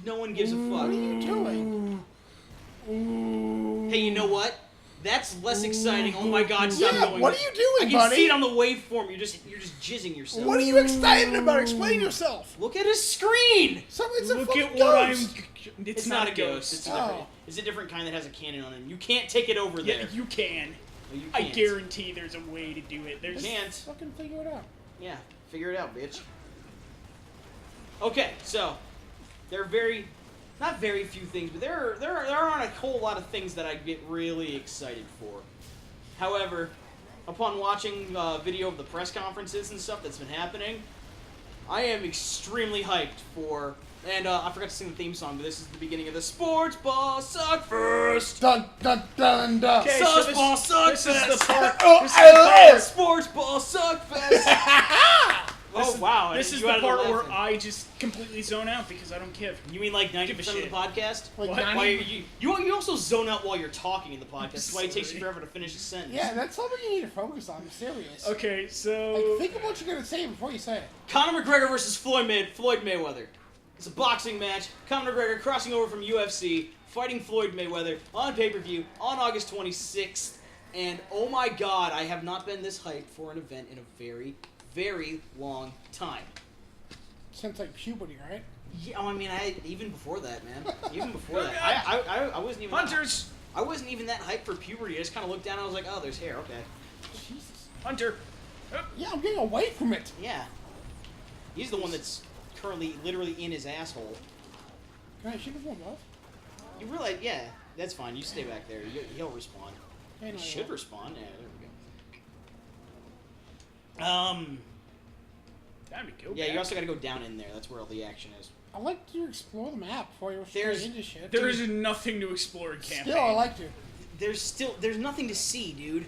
No one gives a fuck. What are you doing? Hey, you know what? That's less exciting. Oh my god, stop Yeah, going. what are you doing, I can buddy? see it on the waveform. You're just jizzing yourself. What are you excited about? Explain yourself. Look at his screen. Something's a Look fucking at what ghost. It's not a ghost. It's a different. Oh. It's a different kind that has a cannon on it. You can't take it over Yeah, there. you can. No, you I can't. guarantee there's a way to do it. You There's can't. Fucking figure it out. Yeah, figure it out, bitch. Okay, so there are not very few things, but there aren't a whole lot of things that I get really excited for. However, upon watching video of the press conferences and stuff that's been happening, I am extremely hyped for, and I forgot to sing the theme song, but this is the beginning of the Sports Ball Suck First. Dun dun dun dun. Okay, Sports so Ball Suck this is Fest. the part. Oh, This is I the love part- it. Sports Ball Suck Fest. Oh wow! This is you the added part where laughing. I just completely zone out because I don't give. You mean like 90% Give a of the shit. podcast? Like What? 90 Why you also zone out while you're talking in the podcast. That's why it takes you Sorry. forever to finish a sentence. Yeah, that's something you need to focus on. I'm serious. Okay, so Like, think of what you're gonna say before you say it. Conor McGregor versus Floyd Mayweather. It's a boxing match. Conor McGregor crossing over from UFC, fighting Floyd Mayweather on pay-per-view on August 26th. And oh my god, I have not been this hyped for an event in a very, very long time. Since like puberty, right? Yeah, I mean, even before that, man. Even before that, I wasn't even. Hunters, I wasn't even that hyped for puberty. I just kind of looked down and I was like, oh, there's hair. Okay. Jesus. Hunter. Yeah, I'm getting away from it. Yeah. He's the one that's currently literally in his asshole. Can I shoot him off? You realize, yeah, that's fine. You stay back there. He'll respawn. Hey, no, He you should won't. respawn. Yeah, there we go. Time to go. Yeah, back. you also got to go down in there. That's where all the action is. I like to explore the map before you There's- straight into shit. There is nothing to explore in campaign. Still, I like to. There's nothing to see, dude.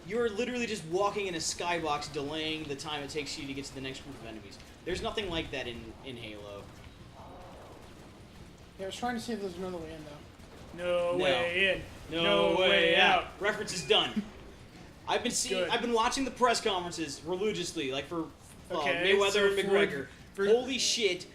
You're literally just walking in a skybox, delaying the time it takes you to get to the next group of enemies. There's nothing like that in Halo. Yeah, I was trying to see if there's another way in though. No No. way in. No way out. Reference is done. I've Good. been watching the press conferences religiously, like for Okay, Mayweather so and McGregor. Holy shit!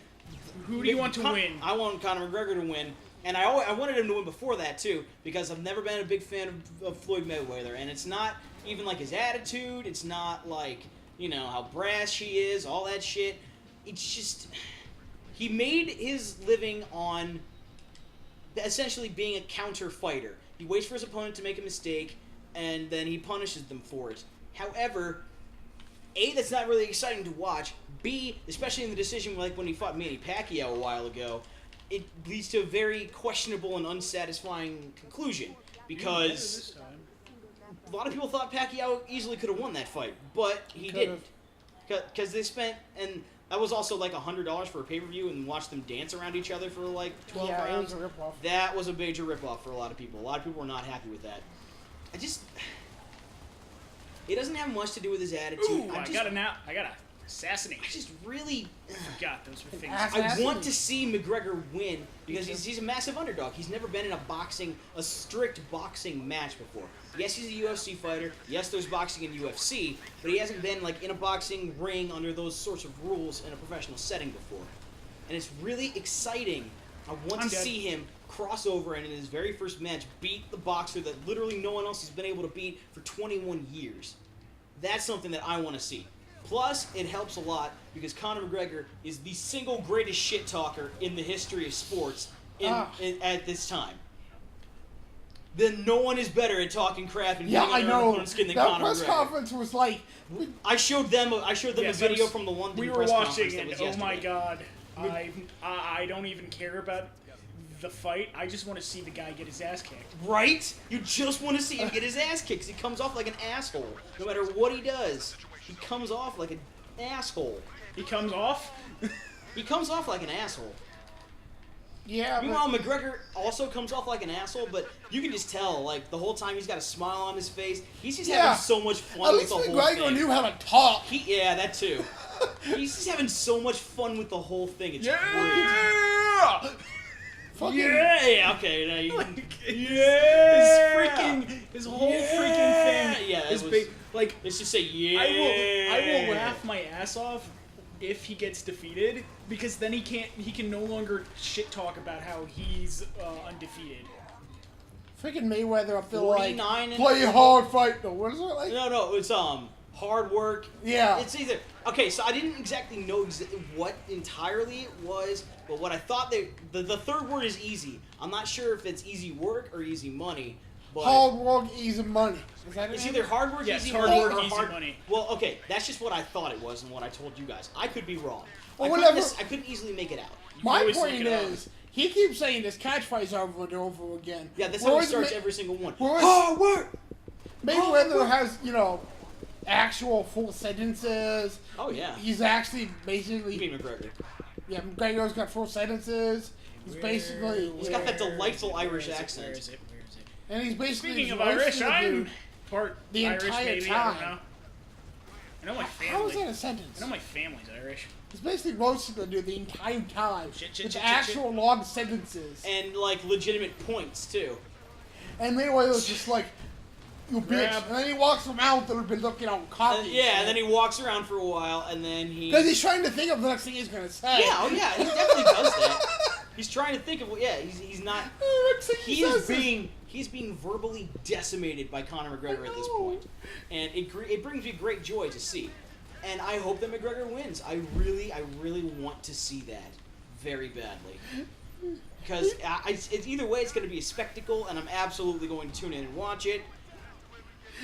Who do you want to win? I want Conor McGregor to win, and I wanted him to win before that too, because I've never been a big fan of Floyd Mayweather, and it's not even like his attitude. It's not like how brash he is, all that shit. It's just he made his living on essentially being a counter fighter. He waits for his opponent to make a mistake, and then he punishes them for it. However, A, that's not really exciting to watch. B, especially in the decision like when he fought Manny Pacquiao a while ago, it leads to a very questionable and unsatisfying conclusion. Because a lot of people thought Pacquiao easily could have won that fight, but he didn't. Because they spent, and that was also like $100 for a pay-per-view and watch them dance around each other for like 12 Yeah, it rounds. was a ripoff. That was a major ripoff for a lot of people. A lot of people were not happy with that. It doesn't have much to do with his attitude. Ooh, I just gotta assassinate. really... God, those were things. Ass- I want to see McGregor win because he's a massive underdog. He's never been in a strict boxing match before. Yes, he's a UFC fighter. Yes, there's boxing in UFC, but he hasn't been like in a boxing ring under those sorts of rules in a professional setting before. And it's really exciting. I want I'm to dead. see him cross over and in his very first match beat the boxer that literally no one else has been able to beat for 21 years. That's something that I want to see. Plus, it helps a lot because Conor McGregor is the single greatest shit talker in the history of sports at this time. Then no one is better at talking crap and Yeah, getting I under an know. opponent's skin than That Conor press McGregor. conference was like, I showed them Yes, a video I was- from the London We were press watching, conference that and was oh my yesterday. god, I don't even care about the fight. I just want to see the guy get his ass kicked. Right? You just want to see him get his ass kicked 'cause he comes off like an asshole. No matter what he does, he comes off like an asshole. He comes off. He comes off like an asshole. yeah, Meanwhile, but McGregor also comes off like an asshole, but you can just tell, like, the whole time he's got a smile on his face. He's just Yeah. having so much fun at with least the whole McGregor thing. knew how to talk. Yeah, that too. He's just having so much fun with the whole thing. It's great. Yeah. Fucking, Yeah, okay. Now you can, His whole Yeah. freaking thing. Yeah, it is was- big. Like let's just say yeah. I will laugh my ass off if he gets defeated because then he can no longer shit talk about how he's undefeated. freaking Mayweather up there 49 like, and- play hard, fight. No, what is it like? No, it's hard work. Yeah. It's either okay. So I didn't exactly know what entirely it was, but what I thought the third word is easy. I'm not sure if it's easy work or easy money, but Hard work, easy money. Is that it? it's either hard work, Yes, easy hard money, work, or easy hard money. Well, okay, that's just what I thought it was and what I told you guys. I could be wrong. Well, I whatever. couldn't easily make it out. My always look point it up. is, he keeps saying this catchphrase over and over again. Yeah, that's how he Whereas starts Ma- every single one. whereas- Hard work. Mayweather has, actual full sentences. Oh yeah. He's actually You basically mean McGregor? yeah. McGregor's got full sentences. He's basically He's got that delightful Irish Where accent. is it? Where is it? and he's basically Speaking just of Irish, roasting the I'm dude part the Irish, entire maybe. I time. don't know. I know my How is family. that a sentence? I know my family's Irish. He's basically roasting the dude the entire time Shit, with shit, actual long sentences. And like legitimate points too. And then it was just like, you bitch. Grab. And then he walks around with the looking all cocky. Yeah, and then he walks around for a while, and then he. Because he's trying to think of the next thing he's going to say. Yeah, oh yeah, he definitely does that. He's trying to think of. Yeah, he's not. Next thing He is says he's being verbally decimated by Conor McGregor at this know. point, and it brings me great joy to see. And I hope that McGregor wins. I really want to see that very badly. Because it's either way, it's going to be a spectacle, and I'm absolutely going to tune in and watch it.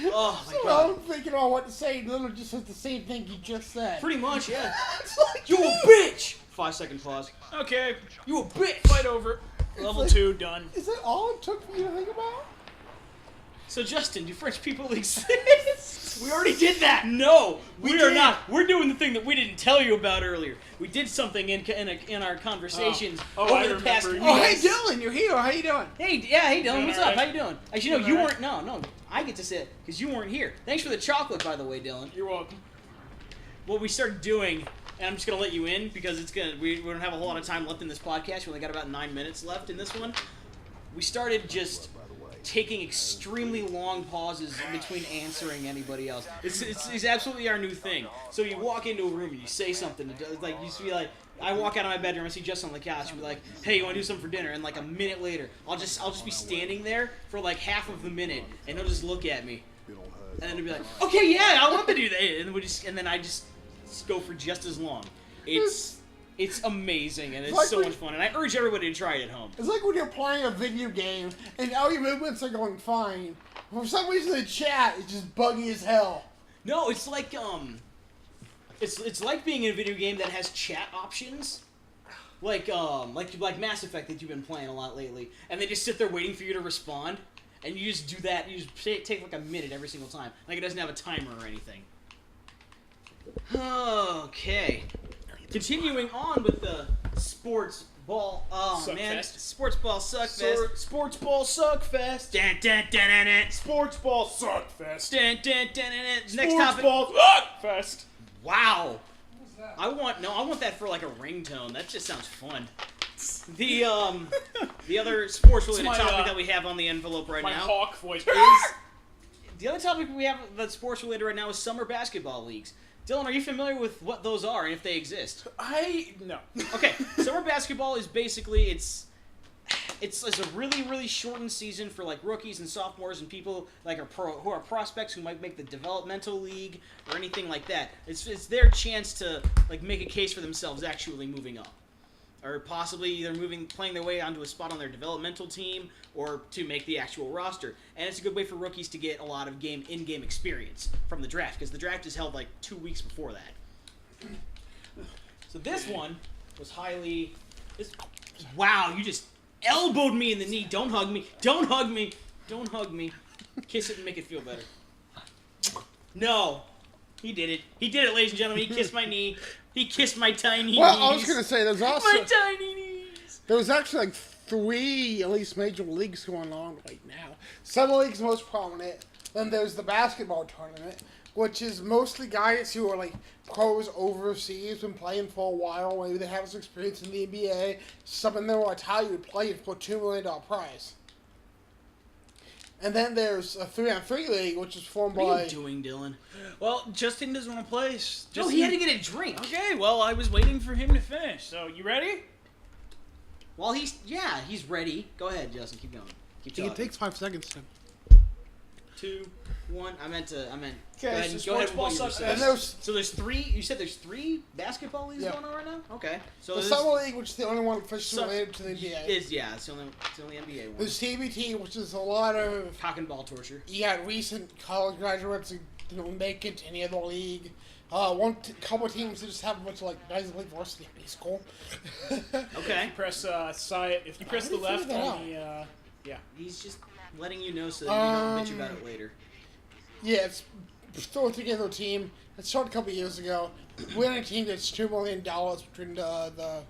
Oh my So god! I'm thinking about what to say, and Lillard just says the same thing he just said. Pretty much, yeah. It's like, You a bitch! 5-second pause. Okay, You a bitch! fight over. Level like- 2 done. Is that all it took for you to think about? So Justin, do French people exist? We already did that. No, We are not. We're doing the thing that we didn't tell you about earlier. We did something in our conversations Oh, I over the past remember. week. Oh, hey Dylan, you're here. How you doing? Hey, yeah, hey Dylan, Doing what's all up? right? How you doing? Actually, no, Doing you all weren't. No, I get to say it because you weren't here. Thanks for the chocolate, by the way, Dylan. You're welcome. What we started doing, and I'm just gonna let you in because we don't have a whole lot of time left in this podcast. We only got about 9 minutes left in this one. We started just taking extremely long pauses in between answering anybody else. It's absolutely our new thing. So you walk into a room and you say something. Like you just be like, I walk out of my bedroom, I see Justin on the couch, and be like, "Hey, you want to do something for dinner?" And like a minute later, I'll just be standing there for like half of the minute, and he'll just look at me, and then he'll be like, "Okay, yeah, I want to do that," and then I just go for just as long. It's amazing, and it's Like so when- much fun, and I urge everybody to try it at home. It's like when you're playing a video game and all your movements are going fine. For some reason, the chat is just buggy as hell. No, it's like it's like being in a video game that has chat options, like Mass Effect that you've been playing a lot lately, and they just sit there waiting for you to respond, and you just do that. You just take like a minute every single time, like it doesn't have a timer or anything. Okay, continuing on with the sports ball. Oh Suck man, fest. sports ball suck fest. Sports ball suck fest. Dun, dun, dun, dun, dun. Sports ball suck fest. Dun, dun, dun, dun, dun. Next Sports topic. ball suck fest. Wow. I want that for like a ringtone. That just sounds fun. The other sports related my, topic that we have on the envelope right My now hawk voice. is the other topic we have that's sports related right now is summer basketball leagues. Dylan, are you familiar with what those are and if they exist? No. Okay, summer basketball is basically it's a really, really shortened season for like rookies and sophomores and people like who are prospects who might make the developmental league or anything like that. It's their chance to like make a case for themselves actually moving up, or possibly either playing their way onto a spot on their developmental team or to make the actual roster. And it's a good way for rookies to get a lot of in-game experience from the draft because the draft is held like 2 weeks before that. So this one was highly. Wow, you just elbowed me in the knee. Don't hug me. Don't hug me. Don't hug me. Kiss it and make it feel better. No. He did it. He did it, ladies and gentlemen. He kissed my knee. He kissed my tiny knees. Well, I was gonna say there's also My tiny knees. there was actually like 3 at least major leagues going on right now. Summer League's most prominent. Then there's the basketball tournament, which is mostly guys who are like pros overseas, been playing for a while. Maybe they have some experience in the NBA. Some of them will tell you to play for a $2 million prize. And then there's a 3-on-3 league, which is formed What are by. you doing, Dylan? Well, Justin doesn't want to play. No, he had to get a drink. Okay, well, I was waiting for him to finish. So, you ready? Well, he's ready. Go ahead, Justin. Keep going. Keep talking. It takes 5 seconds to. 2, 1. I meant. Go Okay, ahead, so go ahead sports with ball what you were sucks saying. And there's So there's 3. You said there's 3 basketball leagues Yeah. going on right now. Okay. So the this Summer League, which is the only one officially Su- related to the NBA. is it's the only NBA one. There's TBT, which is a lot of Cock and ball torture. recent college graduates who make it to any other league. Couple teams that just have a bunch of like guys that play varsity in high school. Okay. Press if you press the How do you left figure that on the He's just letting you know so that you don't bitch Um, about it later. Yeah, it's throw together a team. It started a couple years ago. We had a team that's $2 million between the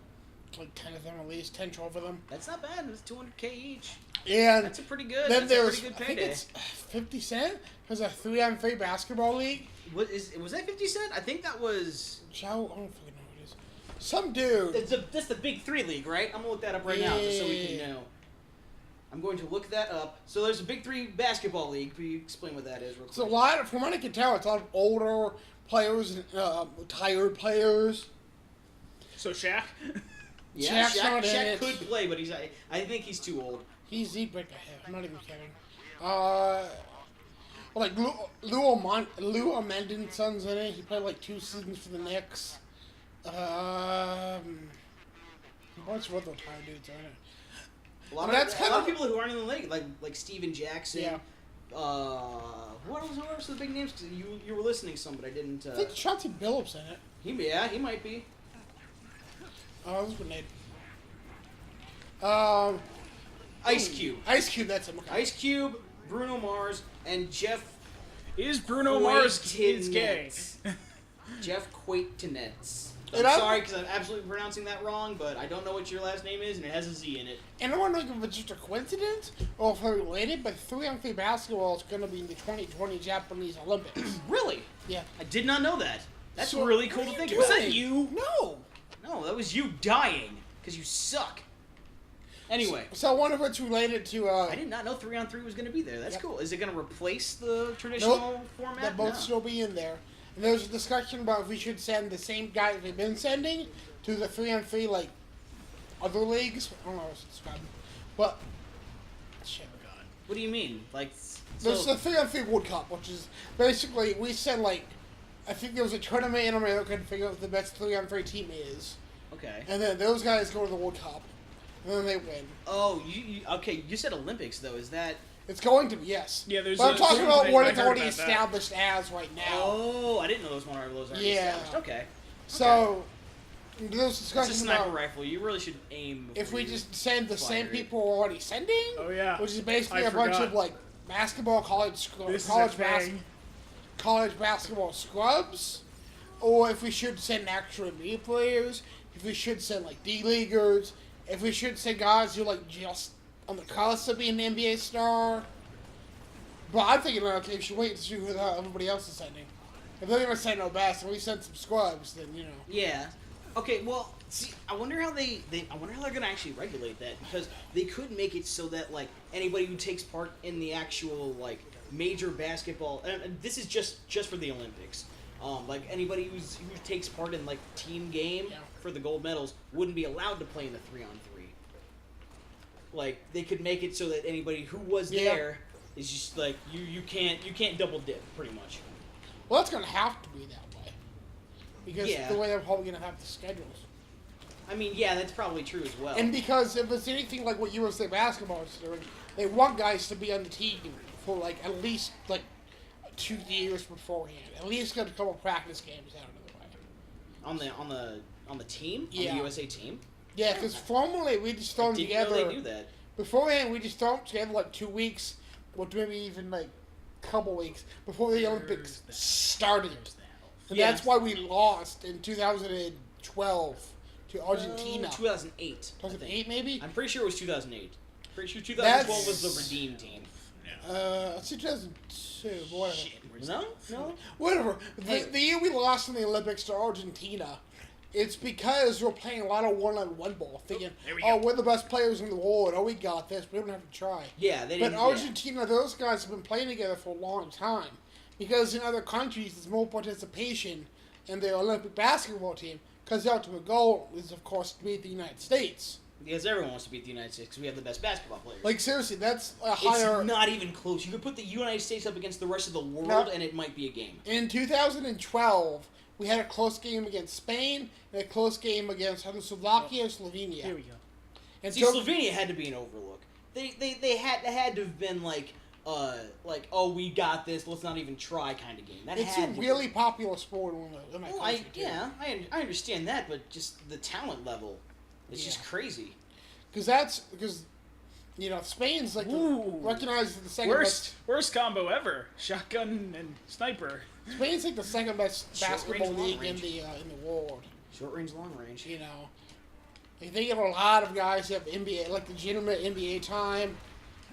like 10 of them at least, 10, 12 of them. That's not bad. It's $200K each. And That's a pretty good. then That's a there's, pretty good I think payday. it's 50 Cent. There's a 3-on-3 basketball league. Was that 50 Cent? I think that was. I don't fucking know what it is. Some dude. That's the Big Three League, right? I'm gonna look that up right now just so we can know. I'm going to look that up. So there's a Big Three basketball league. Can you explain what that is real quick? It's a lot. From what I can tell, it's a lot of older players and retired players. So Shaq? Yeah, Shaq's not in Shaq it. could play, but I think he's too old. He's the big guy. I'm not even kidding. Like Lou Amendonson's in it. He played like 2 seasons for the Knicks. A bunch of other retired dudes are in it. A lot of people who aren't in the league, like Steven Jackson. Yeah. Who else are the big names? 'Cause you were listening some, but I didn't. I think Chauncey Billups in it. He might be. Oh, this grenade. Ice Cube. Ice Cube, that's him. Okay. Ice Cube, Bruno Mars, and Jeff. Is Bruno Mars is gay? Jeff Quatenetz. And I'm I'm- sorry because I'm absolutely pronouncing that wrong, but I don't know what your last name is, and it has a Z in it. And I don't know if it's just a coincidence or if they're related, but 3-on-3 basketball is going to be in the 2020 Japanese Olympics. Really? Yeah. I did not know that. That's So, really cool what to are you think about. doing? Was that you? No. No, that was you dying because you suck. Anyway. So I wonder if it's related to. I did not know 3-on-3 was going to be there. That's Yep. cool. Is it going to replace the traditional Nope. format? That both No. still be in there. And there's a discussion about if we should send the same guys we've been sending to the 3-on-3 like other leagues. I don't know how to describe them. But shit. What do you mean? Like, There's so, the 3-on-3 World Cup, which is basically we send like I think there was a tournament in America to figure out what the best 3-on-3 team is, okay. and then those guys go to the World Cup, and then they win. Oh, okay. You said Olympics though. Is that? It's going to be, yes. Yeah, there's But I'm a talking certain about thing what I it's heard already about that. established as right now. Oh, I didn't know those were already Yeah. established. Okay. So there's It's a discussion sniper about rifle. You really should aim. if we before you just send the same fire it. people we're already sending. Oh, yeah. Which is basically I a bunch forgot. of like basketball, college This college is a thing. college basketball scrubs, or if we should send actual NBA players, if we should send like D-leaguers, if we should send guys who are like just on the cusp of being an NBA star. But I'm thinking, okay, we should wait to see who everybody else is sending. If they're gonna send no best, and we send some scrubs, then you know. Yeah. Okay. Well, see, I wonder how I wonder how they're gonna actually regulate that, because they could make it so that like anybody who takes part in the actual like major basketball, and this is just for the Olympics. Like anybody who takes part in like team game Yeah. for the gold medals wouldn't be allowed to play in the 3-on-3. Like they could make it so that anybody who was Yeah. there is just like you can't double dip pretty much. Well, it's gonna have to be that way because Yeah. the way they're probably gonna have the schedules. I mean, yeah, that's probably true as well. And because if it's anything like what USA Basketball is doing, they want guys to be on the team for like at least like 2 years beforehand. At least get a couple practice games out of the way. on the team, Yeah. on the USA team. Yeah, because formally we just throw them Didn't together. know they do that. Beforehand, we just throw them together like 2 weeks, or maybe even like a couple weeks before the Olympics started. And Yeah. that's why we lost in 2012 to Argentina. 2008. I 2008 think. maybe? I'm pretty sure it was 2008. Pretty sure 2012 was the That's- redeem team. It's 2002, but whatever. No. Whatever. Hey. The year we lost in the Olympics to Argentina, it's because we're playing a lot of one-on-one ball, thinking, there we oh, go. we're the best players in the world. Oh, we got this. We don't have to try. Yeah, they But didn't. Argentina, those guys have been playing together for a long time. Because in other countries, there's more participation in the Olympic basketball team. Because the ultimate goal is, of course, to beat the United States. Because everyone wants to beat the United States because we have the best basketball players. Like, seriously, that's a higher... It's not even close. You could put the United States up against the rest of the world, No. and it might be a game. In 2012, we had a close game against Spain and a close game against either Slovakia or Slovenia. Here we go. And See, so- Slovenia had to be an overlook. They had to have been like oh, we got this. Let's not even try kind of game. That It's a had to really popular sport in my Well, country, too. I understand that, but just the talent level is just crazy. Because Spain's like Ooh. recognized as the second best. Worst combo ever. Shotgun and sniper. Spain's like the second best Short basketball range, long league range. in the world. Short range, long range. They get a lot of guys who have NBA, like legitimate NBA time,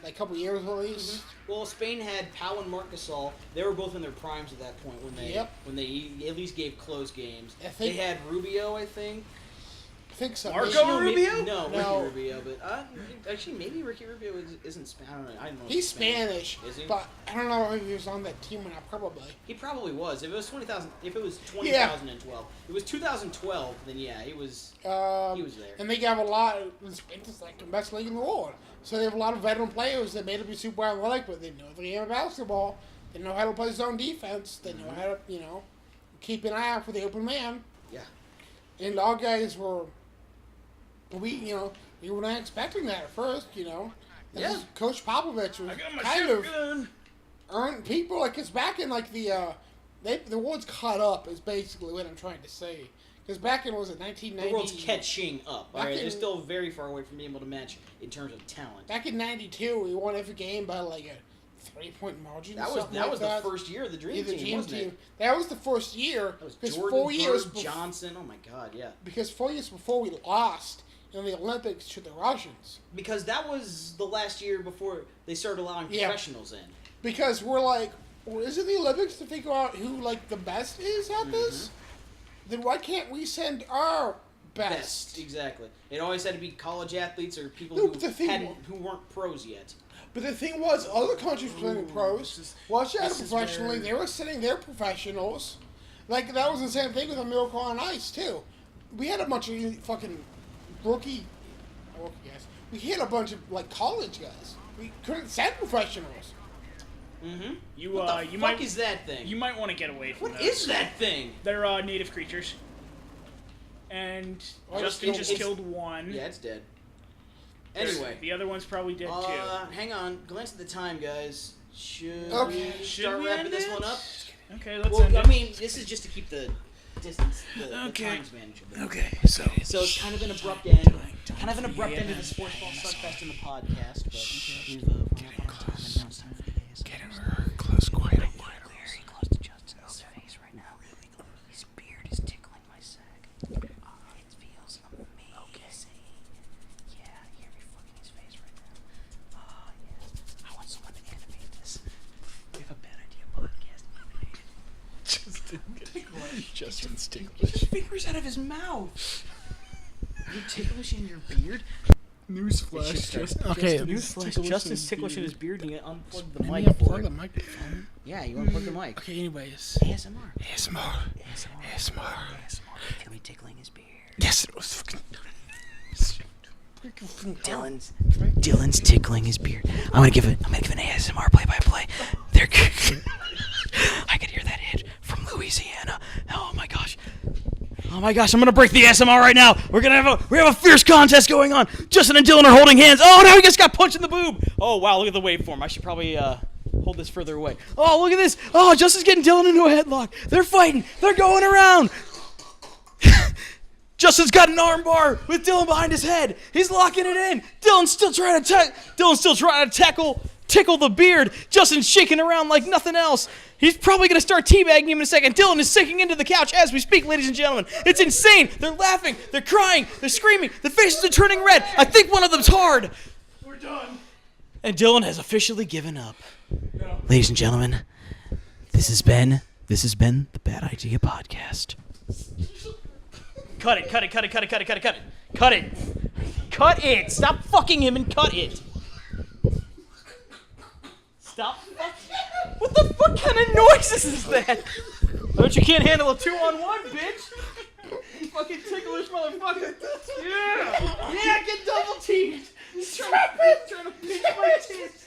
like a couple years at least. Well, Spain had Pau and Marc Gasol. They were both in their primes at that point when they at least gave close games. They had Rubio, I think. I think so. Marco Maybe- Rubio? No, No. Ricky Rubio, but actually maybe Ricky Rubio isn't Spanish. I don't know. if He's Spanish, Is he? but I don't know if he was on that team or not. Probably. He probably was. If it was 20,000, if it was Yeah. 2012, it was 2012. Then yeah, he was. He was there. And they have a lot. Spain's like the best league in the world, so they have a lot of veteran players that made it be super athletic, but they know the game of basketball. They know how to play zone defense. They know how to keep an eye out for the open man. Yeah. And our guys were. We were not expecting that at first, Yeah. Coach Popovich was I got my kind of shotgun. earned people, like, it's back in, like, the world's caught up is basically what I'm trying to say. Because back in, was it 1990? The world's catching up. All Back right, they're in- still very far away from being able to match in terms of talent. Back in 92, we won every game by, like, a 3-point margin. That or was something that like was that. the first year of the Dream Yeah, the Team, Dream wasn't Team. it? That was the first year. That was Because Jordan, 4 years Bird, before, Johnson. Oh my God, yeah. because 4 years before we lost in the Olympics to the Russians. Because that was the last year before they started allowing Yeah. professionals in. Because we're like, well, is it the Olympics to figure out who, like, the best is at this? Then why can't we send our best? Exactly. It always had to be college athletes or people No, but the thing who weren't pros yet. But the thing was, other countries were sending pros. Russia had a this is professional where- league. They were sending their professionals. Like, that was the same thing with a Miracle on Ice, too. We had a bunch of fucking rookie guys. We had a bunch of, like, college guys. We couldn't send professionals. Mm-hmm. You What the you fuck might is that thing? you might want to get away from What those. is that thing? They're native creatures. And Oh, Justin it's- just killed one. Yeah, it's dead. Anyway, The other one's probably dead too. hang on. Glance at the time, guys. Should Okay. we Should start we wrapping end this it? one up? Okay, let's Well, end I it. mean, this is just to keep the distance, the times manageable. Okay, So it's kind of an abrupt end. Kind of an abrupt end to the Sports Ball Slugfest in the podcast, but we've announced time for today's Close, quiet. very close to Justin's face right now. His beard is tickling my sack. It feels amazing. Yeah, hear me fucking his face right now. Oh, yeah. I want someone to animate this. We have a bad idea podcast. Justin's Get your fingers out of his mouth. You're ticklish in your beard? Newsflash, Justin. Okay. Newsflash, Justin's ticklish in his beard and you unplug the Let me mic for unplug it. the microphone. Yeah, you unplug the mic. Okay, anyways. ASMR. ASMR. Feel me tickling his beard. Yes, it was fucking... Dylan's tickling his beard. I'm gonna give an ASMR play-by-play. There, I could hear that hit from Louisiana. Oh my gosh. Oh my gosh, I'm gonna break the ASMR right now. We have a fierce contest going on. Justin and Dylan are holding hands. Oh, now he just got punched in the boob. Oh wow, look at the waveform. I should probably hold this further away. Oh, look at this. Oh, Justin's getting Dylan into a headlock. They're fighting. They're going around. Justin's got an arm bar with Dylan behind his head. He's locking it in. Dylan's still trying to tickle the beard. Justin's shaking around like nothing else. He's probably going to start teabagging him in a second. Dylan is sinking into the couch as we speak, ladies and gentlemen. It's insane. They're laughing. They're crying. They're screaming. Their faces are turning red. I think one of them's hard. We're done. And Dylan has officially given up. No. Ladies and gentlemen, this has been the Bad Idea Podcast. Cut it. Cut it. Stop fucking him and cut it. Stop fucking. What the fuck kind of noises is that? Don't you can't handle a 2-on-1, bitch? You fucking ticklish motherfucker. Yeah, get double teamed. He's trying to pinch my tits.